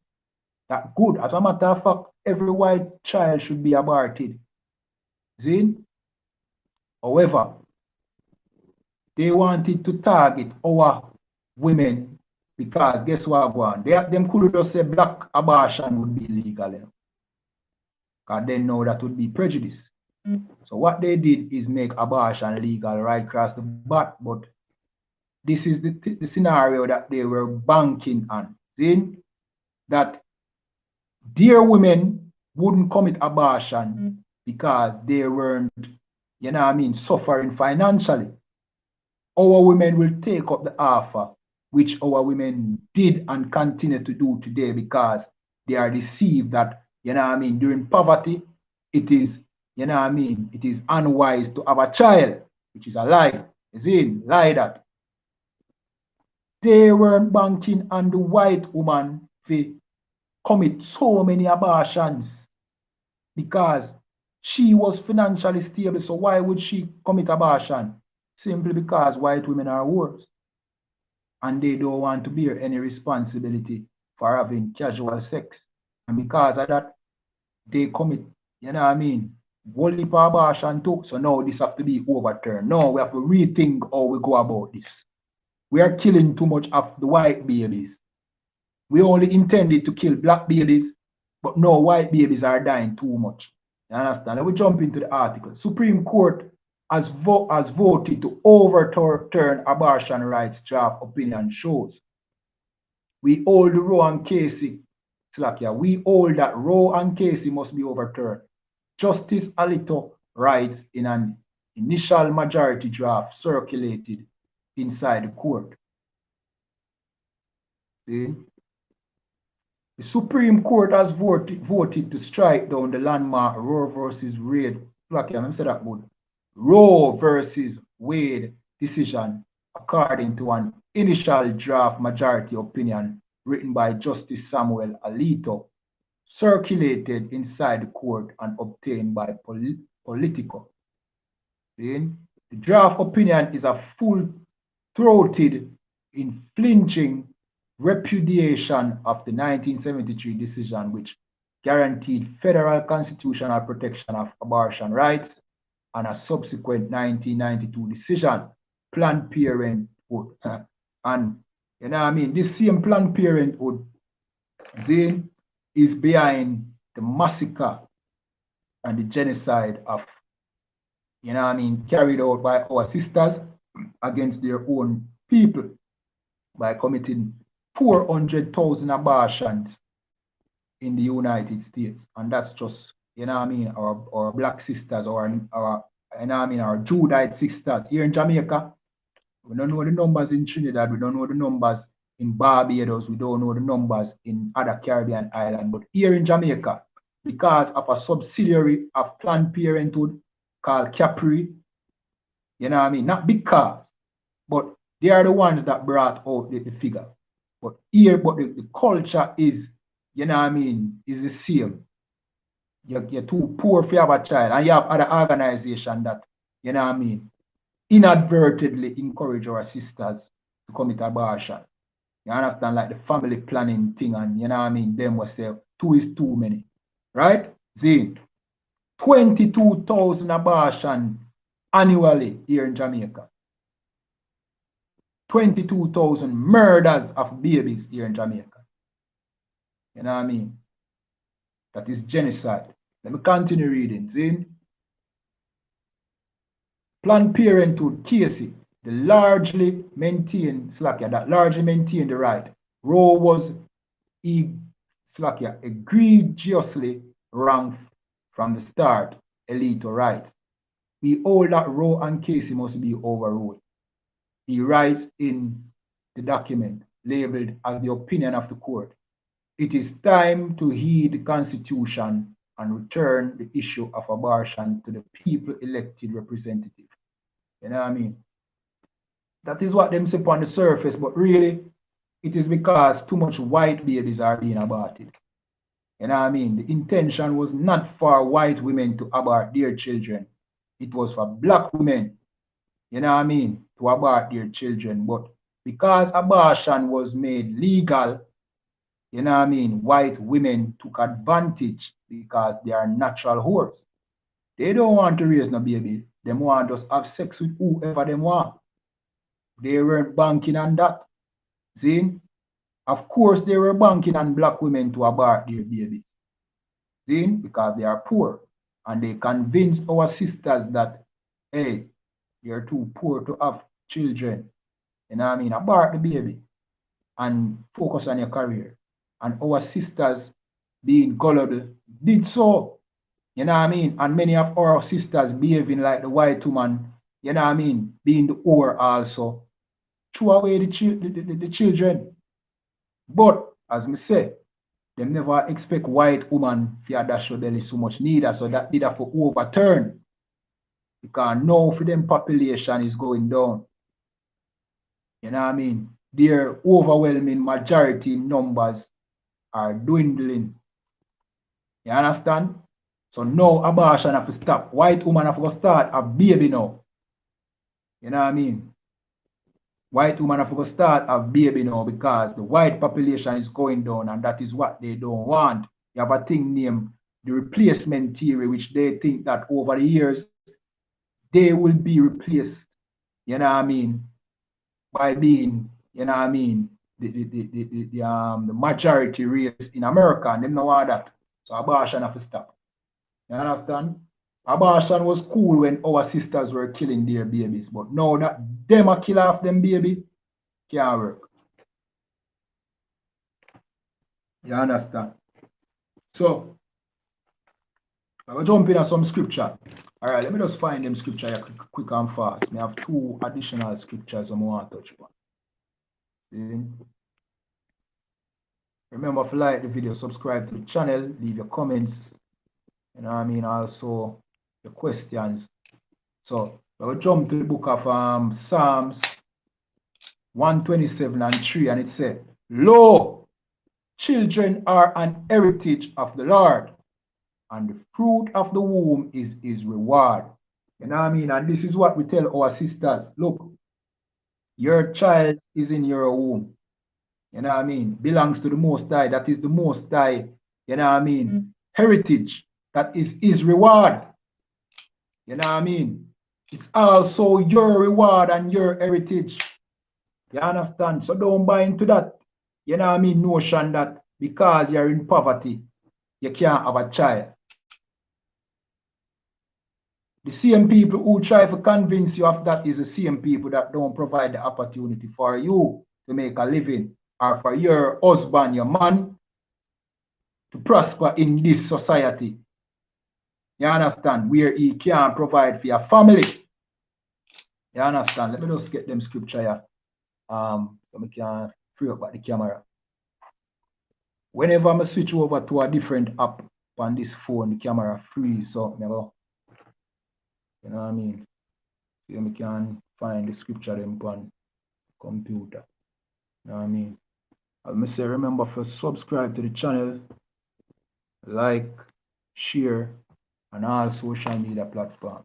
That good. As a matter of fact, every white child should be aborted. See? However, they wanted to target our women because guess what, one? Them could just say black abortion would be illegal. You know? Because they know that would be prejudice. So what they did is make abortion legal right across the board. But this is the scenario that they were banking on. See? That their women wouldn't commit abortion because they weren't, you know what I mean, suffering financially. Our women will take up the offer, which our women did and continue to do today because they are deceived that, you know what I mean, during poverty, it is, you know what I mean, it is unwise to have a child, which is a lie. You see, lie that. They weren't banking on the white woman to commit so many abortions because she was financially stable. So why would she commit abortion? Simply because white women are whores and they don't want to bear any responsibility for having casual sex. And because of that, they commit, you know what I mean, whole heap of abortion too. So now this have to be overturned. No, we have to rethink how we go about this. We are killing too much of the white babies. We only intended to kill black babies, but no, white babies are dying too much. You understand? Let me jump into the article. Supreme Court has voted to overturn abortion rights draft opinion shows. We hold Roe and Casey, we hold that Roe and Casey must be overturned. Justice Alito writes in an initial majority draft circulated inside the court. See? The Supreme Court has voted to strike down the landmark Roe versus Wade. Roe versus Wade decision according to an initial draft majority opinion written by Justice Samuel Alito. circulated inside the court and obtained by Politico. See? The draft opinion is a full-throated, infringing repudiation of the 1973 decision which guaranteed federal constitutional protection of abortion rights and a subsequent 1992 decision, Planned Parenthood. And you know what I mean? This same Planned Parenthood is behind the massacre and the genocide of, you know what I mean, carried out by our sisters against their own people by committing 400,000 abortions in the United States. And that's just, you know what I mean, our black sisters, or our you know what I mean, our Judite sisters. Here in Jamaica, we don't know the numbers in Trinidad, we don't know the numbers in Barbados, we don't know the numbers in other Caribbean islands. But here in Jamaica, because of a subsidiary of Planned Parenthood called Capri, you know what I mean? Not because, but they are the ones that brought out the figure. But here, the culture is, you know what I mean, is the same. You're too poor for have a child, and you have other organizations that, you know what I mean, inadvertently encourage our sisters to commit abortion. You understand, like the family planning thing, and you know what I mean, them will say 2 is too many, right? See, 22,000 abortions annually here in Jamaica. 22,000 murders of babies here in Jamaica. You know what I mean? That is genocide. Let me continue reading. See? Planned Parenthood Casey, that largely maintained the right. Roe was egregiously wrong from the start, elite rights. We hold that Roe and Casey must be overruled. He writes in the document labeled as the opinion of the court. It is time to heed the Constitution and return the issue of abortion to the people elected representative. You know what I mean? That is what them say on the surface, but really, it is because too much white babies are being aborted. You know what I mean? The intention was not for white women to abort their children. It was for black women, you know what I mean, to abort their children. But because abortion was made legal, you know what I mean, white women took advantage because they are natural whores. They don't want to raise no baby. They want to just have sex with whoever they want. They weren't banking on that. See? Of course, they were banking on black women to abort their babies. See? Because they are poor. And they convinced our sisters that, hey, you're too poor to have children. You know what I mean? Abort the baby and focus on your career. And our sisters, being gullible, did so. You know what I mean? And many of our sisters behaving like the white woman, you know what I mean, being the whore also, threw away the children. But, as me say, they never expect white woman to dash belly so much neither, so that did have to overturn. Because now for them population is going down. You know what I mean? Their overwhelming majority numbers are dwindling. You understand? So now abortion have to stop. White woman have to start a baby now. You know what I mean? White woman have to start a baby now because the white population is going down and that is what they don't want. You have a thing named the replacement theory, which they think that over the years they will be replaced, you know what I mean, by being, you know what I mean, the majority race in America, and them know all that. So abortion have to stop. You understand? Abortion was cool when our sisters were killing their babies, but now that them are kill off them baby, can't work. You understand? So, I will jump into some scripture. All right, let me just find them scripture here quick and fast. I have 2 additional scriptures I want to touch on. See? Remember to like the video, subscribe to the channel, leave your comments, you know what I mean, also the questions. So I will jump to the book of Psalms 127 and 3, and it said, Lo, children are an heritage of the Lord, and the fruit of the womb is his reward. You know what I mean? And this is what we tell our sisters. Look, your child is in your womb. You know what I mean? Belongs to the Most High. That is the Most High, you know what I mean? Heritage. That is his reward. You know what I mean? It's also your reward and your heritage. You understand? So don't buy into that, you know what I mean, notion that because you're in poverty, you can't have a child. The same people who try to convince you of that is the same people that don't provide the opportunity for you to make a living, or for your husband, your man, to prosper in this society. You understand? Where he can't provide for your family. You understand? Let me just get them scripture here. So I can free up the camera. Whenever I switch over to a different app on this phone, the camera freeze. So never, you know what I mean? So I can find the scripture them on computer. You know what I mean? I say remember to subscribe to the channel, like, share, and all social media platforms.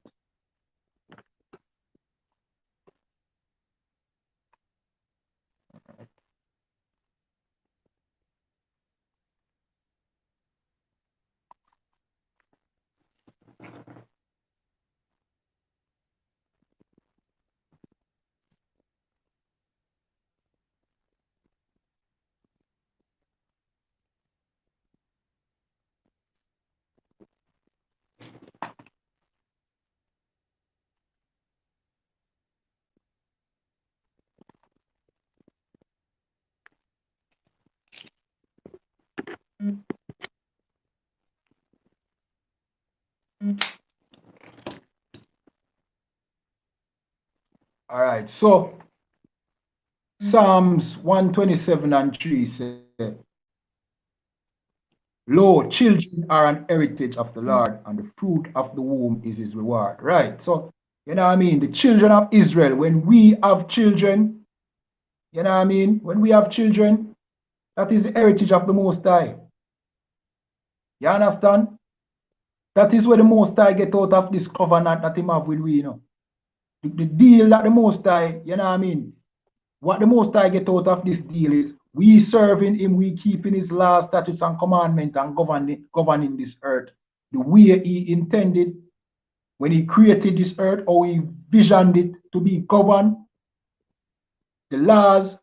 All right, so Psalms 127 and 3 says, lo, children are an heritage of the Lord, and the fruit of the womb is his reward. Right, so, you know what I mean? The children of Israel, when we have children, you know what I mean? When we have children, that is the heritage of the Most High. You understand? That is where the Most High get out of this covenant that he have with we, you know. The deal that the Most High, you know what I mean? What the Most High get out of this deal is we serving him, we keeping his laws, statutes, and commandments, and governing this earth the way he intended when he created this earth, or he visioned it to be governed. The laws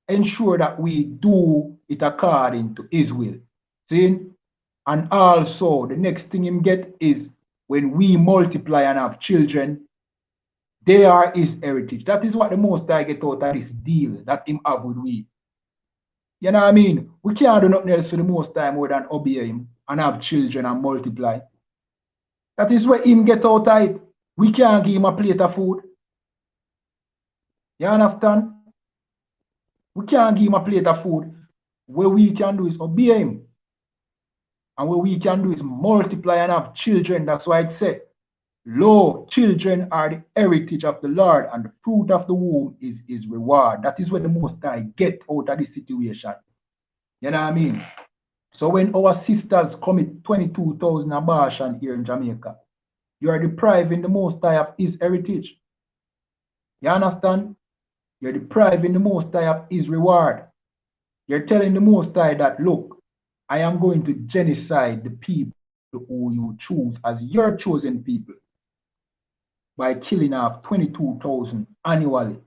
ensure that we do it according to his will. See? And also, the next thing him get is when we multiply and have children, they are his heritage. That is what the Most High get out of this deal that him have with we. You know what I mean? We can't do nothing else to the Most High more than obey him and have children and multiply. That is where him get out of it. We can't give him a plate of food. You understand? We can't give him a plate of food. What we can do is obey him. And what we can do is multiply and have children. That's why it said, lo, children are the heritage of the Lord, and the fruit of the womb is his reward. That is where the Most High get out of this situation. You know what I mean? So when our sisters commit 22,000 abortion here in Jamaica, you are depriving the Most High of his heritage. You understand? You're depriving the Most High of his reward. You're telling the Most High that, look, I am going to genocide the people who you choose as your chosen people by killing off 22,000 annually.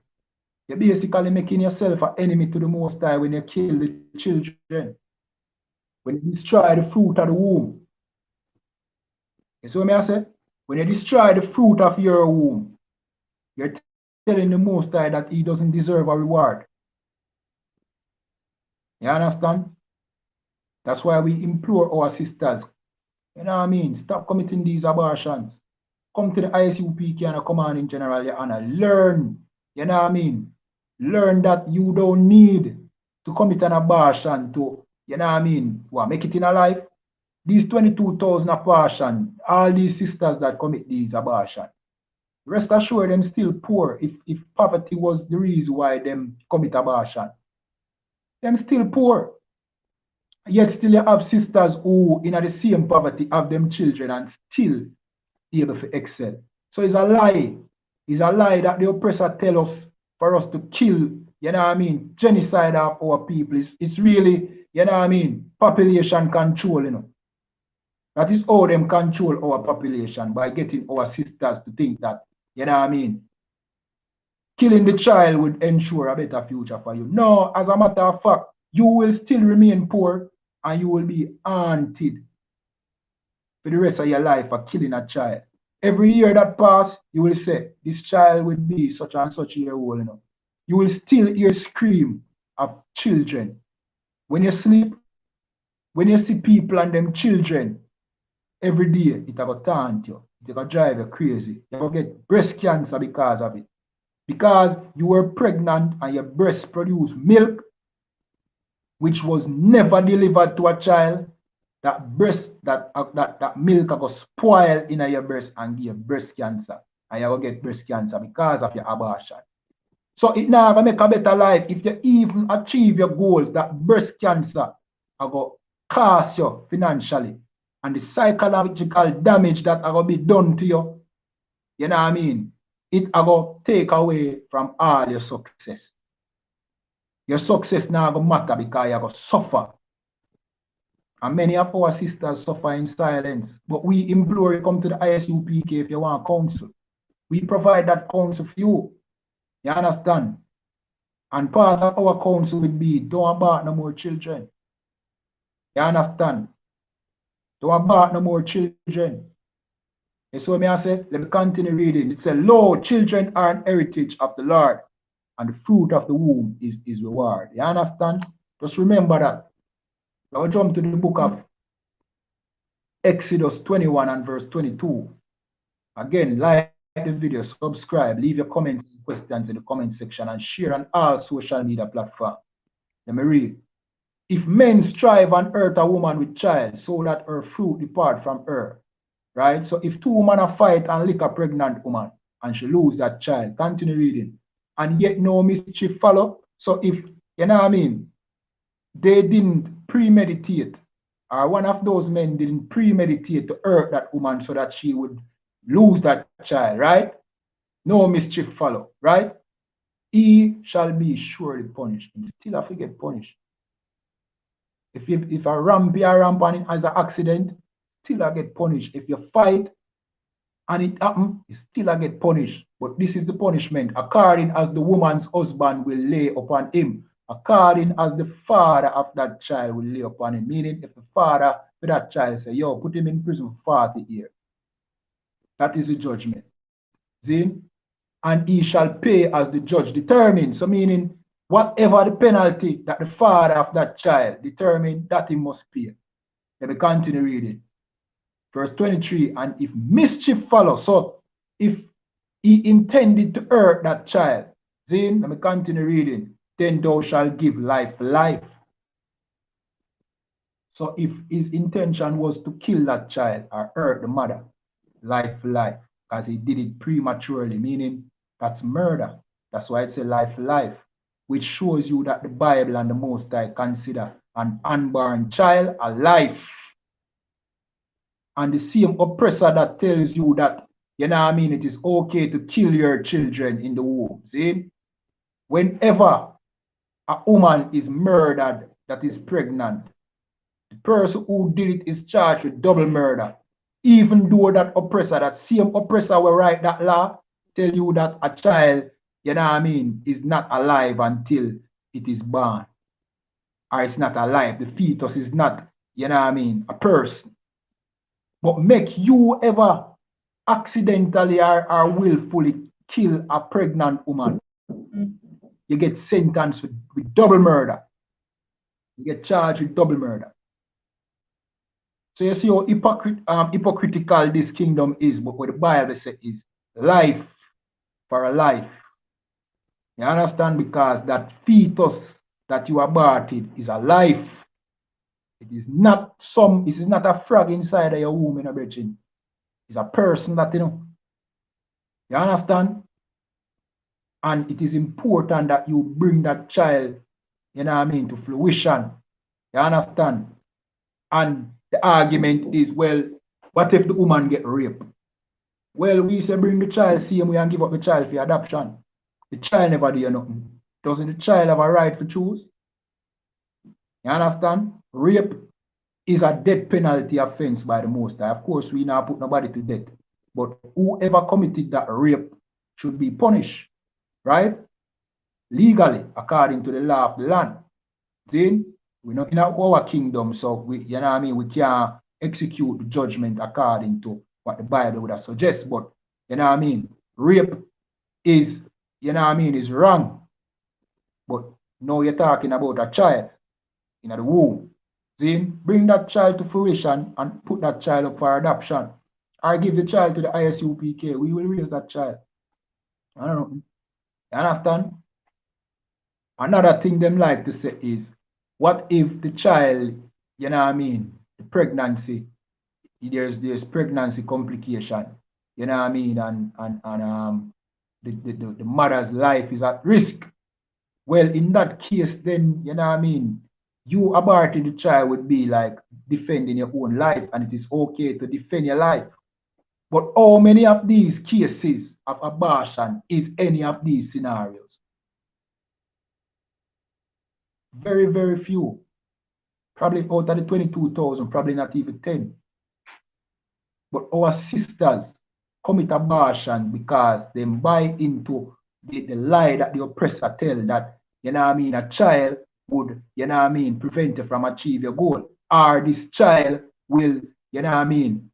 You're basically making yourself an enemy to the Most High when you kill the children, when you destroy the fruit of the womb. You see what I say? When you destroy the fruit of your womb, you're telling the Most High that he doesn't deserve a reward. You understand? That's why we implore our sisters, you know what I mean? Stop committing these abortions. Come to the I.S.U.P.K and a commanding general, YAHANNA. Learn, you know what I mean? Learn that you don't need to commit an abortion to, you know what I mean? What, make it in a life? These 22,000 abortions, all these sisters that commit these abortions, rest assured them still poor if poverty was the reason why them commit abortion. Them still poor. Yet still you have sisters who in the same poverty have them children and still able to excel. So it's a lie. It's a lie that the oppressor tell us for us to kill, you know what I mean, genocide of our people. It's really, you know what I mean, population control, you know. That is how them control our population, by getting our sisters to think that, you know what I mean, killing the child would ensure a better future for you. No, as a matter of fact, you will still remain poor and you will be haunted for the rest of your life for killing a child. Every year that passes, you will say, this child will be such and such year old. You know. You will still hear scream of children. When you sleep, when you see people and them children, every day, it will taunt you. It will drive you crazy. You will get breast cancer because of it. Because you were pregnant and your breast produced milk, which was never delivered to a child. That breast, that milk will spoil in your breast and give you breast cancer. And you will get breast cancer because of your abortion. So it now gonna make a better life if you even achieve your goals. That breast cancer will cost you financially. And the psychological damage that will be done to you, you know what I mean? It will take away from all your success. Your success now going to matter because you're going to suffer. And many of our sisters suffer in silence. But we implore you come to the I.S.U.P.K if you want counsel. We provide that counsel for you. You understand? And part of our counsel would be, don't abort no more children. You understand? Don't abort no more children. You saw me I say, let me continue reading. It says, lo, children are an heritage of the Lord, and the fruit of the womb is his reward. You understand? Just remember that. Now jump to the book of Exodus 21 and verse 22. Again, like the video, subscribe, leave your comments and questions in the comment section, and share on all social media platforms. Let me read. If men strive and hurt a woman with child, so that her fruit depart from her. Right? So if two women are fight and lick a pregnant woman, and she lose that child, continue reading. And yet no mischief follow. So if, you know what I mean, they didn't premeditate, or one of those men didn't premeditate to hurt that woman so that she would lose that child, right? No mischief follow, right? He shall be surely punished. He still have to get punished. If a ramp on it as an accident, still I get punished. If you fight and it happen, you still I get punished. But this is the punishment, according as the woman's husband will lay upon him, according as the father of that child will lay upon him. Meaning, if the father for that child say, yo, put him in prison for 40 years. That is the judgment. See? And he shall pay as the judge determines. So meaning, whatever the penalty that the father of that child determined, that he must pay. Let me continue reading. Verse 23, and if mischief follow, so if he intended to hurt that child, see, let me continue reading, then thou shalt give life for life. So if his intention was to kill that child or hurt the mother, life for life, because he did it prematurely, meaning that's murder. That's why it's a life for life, which shows you that the Bible and the Most High consider an unborn child a life. And the same oppressor that tells you that, you know what I mean, it is okay to kill your children in the womb. See? Whenever a woman is murdered that is pregnant, the person who did it is charged with double murder. Even though that oppressor, that same oppressor will write that law, tell you that a child, you know what I mean, is not alive until it is born. Or it's not alive. The fetus is not, you know what I mean, a person. But make you ever accidentally or willfully kill a pregnant woman, you get sentenced with double murder. You get charged with double murder. So you see how hypocritical this kingdom is, but what the Bible says is life for a life. You understand? Because that fetus that you aborted is a life. It is not a frog inside of your womb, in a brethren. It's a person that, you know. You understand? And it is important that you bring that child, you know what I mean, to fruition. You understand? And the argument is, well, what if the woman get raped? Well, we say bring the child, see him, we and give up the child for adoption. The child never do nothing. Doesn't the child have a right to choose? You understand? Rape is a death penalty offense by the Most High. Of course, we now put nobody to death. But whoever committed that rape should be punished, right? Legally, according to the law of the land. See? We're not in our kingdom, so we, you know what I mean? We can't execute the judgment according to what the Bible would have suggest. But you know what I mean? Rape is, you know what I mean, is wrong. But now you're talking about a child in the womb. See? Bring that child to fruition and put that child up for adoption. Or give the child to the I.S.U.P.K. We will raise that child. I don't know. You understand? Another thing them like to say is, what if the child, you know what I mean, the pregnancy, there's pregnancy complication, you know what I mean, and the mother's life is at risk. Well, in that case, then, you know what I mean, you aborting the child would be like defending your own life, and it is okay to defend your life. But how many of these cases of abortion is any of these scenarios? Very, very few. Probably out of the 22,000, probably not even 10. But our sisters commit abortion because they buy into the lie that the oppressor tell that, you know what I mean, a child would, you know what I mean, prevent you from achieve your goal. Or this child will, you know what I mean,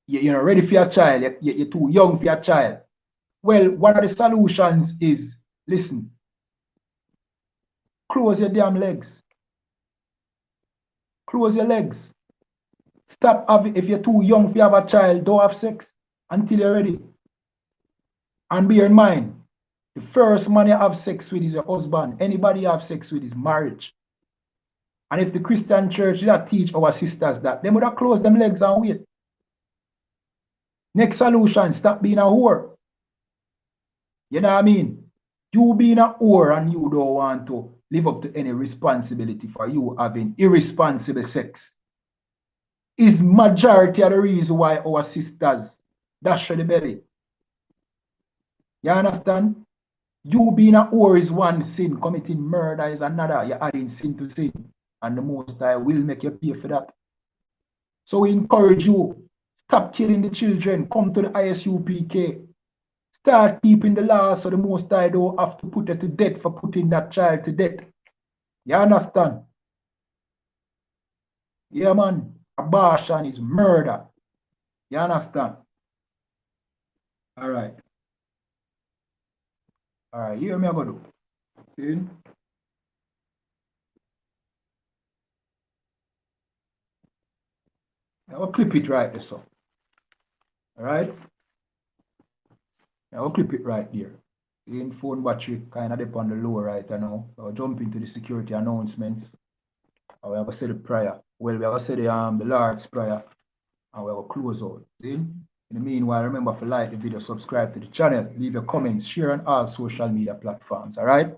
you're not ready for your child, you're too young for your child. Well, one of the solutions is, listen, close your damn legs. Close your legs. Stop having, if you're too young to have a child, don't have sex until you're ready. And bear in mind, the first man you have sex with is your husband. Anybody you have sex with is marriage. And if the Christian church did not teach our sisters that, they would have closed them legs and wait. Next solution, stop being a whore. You know what I mean? You being a whore and you don't want to live up to any responsibility for you having irresponsible sex is majority of the reason why our sisters dash the belly. You understand? You being a whore is one sin, committing murder is another. You're adding sin to sin. And the Most High will make you pay for that. So we encourage you, stop killing the children, come to the I.S.U.P.K. Start keeping the law so the Most High don't have to put you to death for putting that child to death. You understand? Yeah, man. Abortion is murder. You understand? All right. All right. Hear me, I'm going to do. See? I'll clip it right there, so. All right? I'll clip it right there. The phone battery kind of dip on the low right now. So I'll jump into the security announcements. And we have to say the prayer. Well, we have to say the Lord's Prayer. And we have to close out. See? In the meanwhile, remember to like the video, subscribe to the channel, leave your comments, share on all social media platforms. All right?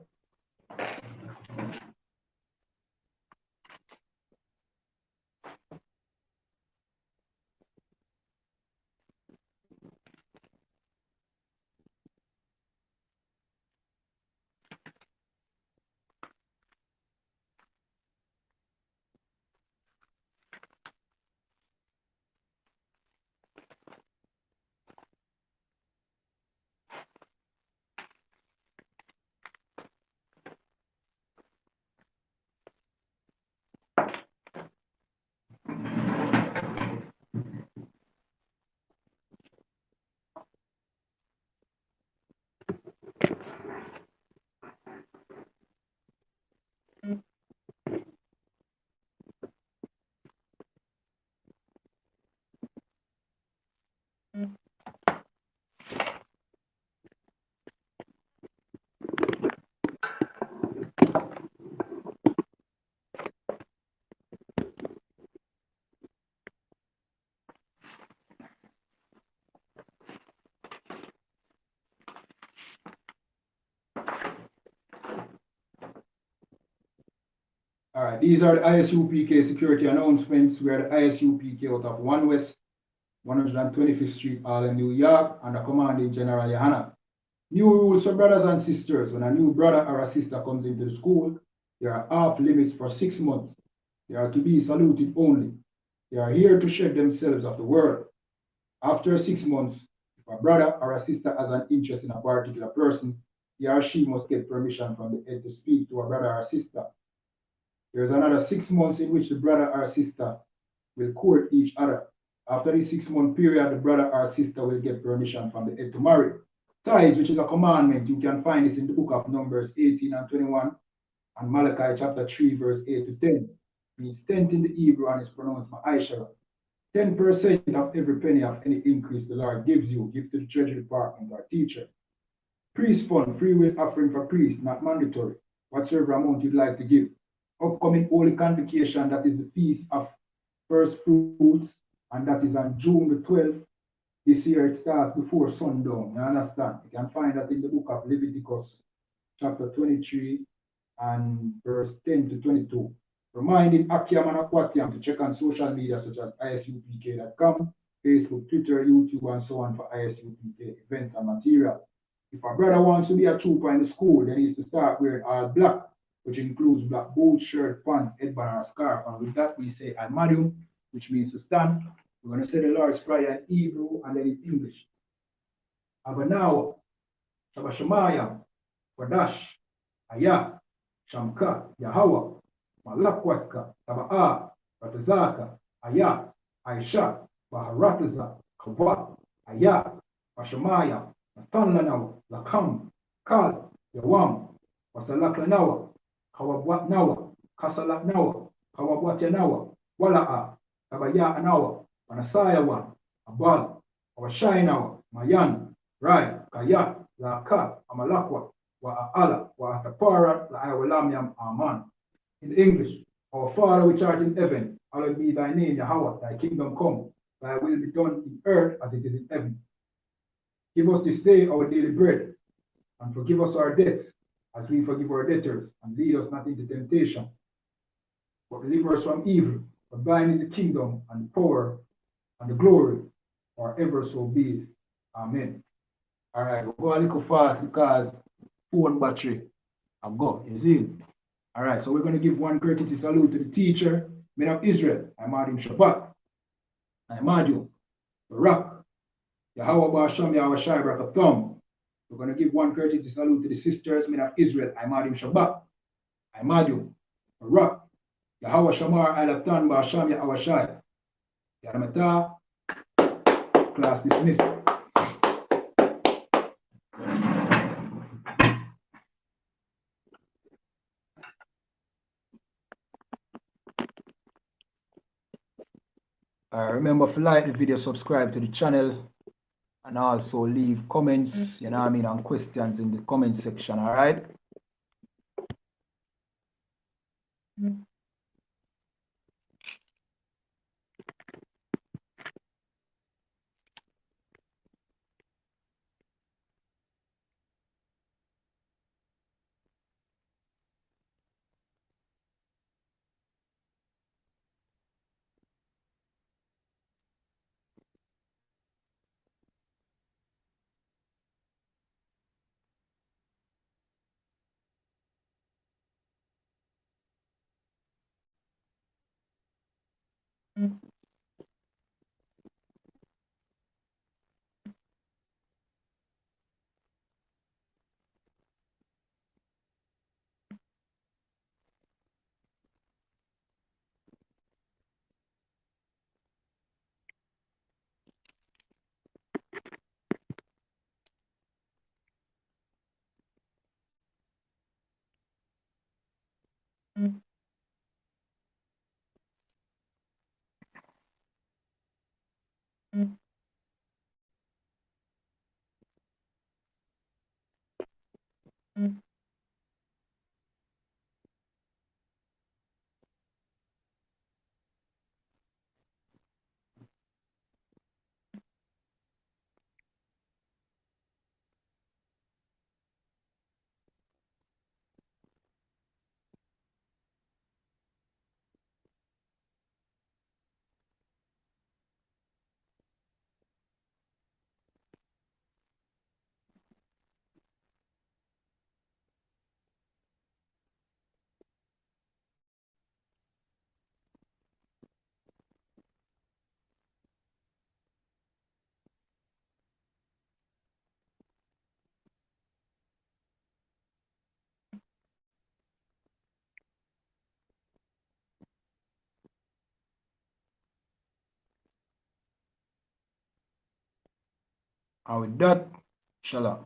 All right, these are the ISUPK security announcements. We are the ISUPK out of 1 West, 125th Street, Harlem, New York, and the commanding General YAHANNA. New rules for brothers and sisters. When a new brother or a sister comes into the school, there are off limits for 6 months. They are to be saluted only. They are here to shed themselves of the world. After 6 months, if a brother or a sister has an interest in a particular person, he or she must get permission from the head to speak to a brother or sister. There is another 6 months in which the brother or sister will court each other. After the 6-month period, the brother or sister will get permission from the head to marry. Tithes, which is a commandment, you can find this in the book of Numbers 18 and 21 and Malachi chapter 3, verse 8 to 10. It means tenth in the Hebrew and is pronounced Ma'aishara. 10% of every penny of any increase the Lord gives you, give to the treasury department or teacher. Priest fund, free will offering for priests, not mandatory, whatsoever amount you'd like to give. Upcoming Holy Convocation, that is the Feast of First Fruits, and that is on June the 12th. This year it starts before sundown, you understand? You can find that in the book of Leviticus, chapter 23 and verse 10 to 22. Reminding Akiam and Akwatiam to check on social media such as ISUPK.com, Facebook, Twitter, YouTube, and so on for ISUPK events and material. If a brother wants to be a trooper in the school, then he needs to start wearing all black, which includes black boots, shirt, pants, headband, or scarf. And with that, we say Almadium, which means to stand. We're going to say the Lord's Prayer in Hebrew and then in English. Abanawa, Shabashamaya, Wadash, Ayah, Shamka, Yahweh, Malakwaka, Taba'a, Ratazaka, Ayah, Aisha, Baharataza, Kawa, Ayah, Washamaya, Matanlanawa, Lakam, Kal, Yawam, Wasalaklanawa, Kawabwatnawa, Kasalaknawa, Kawabwatanawa, Wala'a, Tabaya Anawa, Manasayawan, Abal, Awashainawa, Mayan, Rai, Kaya, Laka, Amalakwa, Wa'ala, Wa'atapara, La'awalamiam, Aman. In English, our Father which art in heaven, hallowed be thy name, Yahweh, thy kingdom come, thy will be done in earth as it is in heaven. Give us this day our daily bread, and forgive us our debts, as we forgive our debtors, and lead us not into temptation, but deliver us from evil. For thine is the kingdom, and the power, and the glory, forever so be it. Amen. All right, we'll go a little fast because phone battery I've got, you see? All right, so we're going to give one courtesy salute to the teacher, men of Israel. I'm Adim Shabbat. I'm Adim, Barak, Yahweh Ba'asham, Yahweh Shai, Barakatham. We're going to give one courtesy salute to the sisters, men of Israel. I'm Adim Shabbat. I'm Adim, Barak, Yahweh Shamar, Alatan, Ba'asham, Yahweh Shai. Yaramata, class dismissed. Remember to like the video, subscribe to the channel, and also leave comments, you know what I mean, and questions in the comment section, all right? And with that, shalom.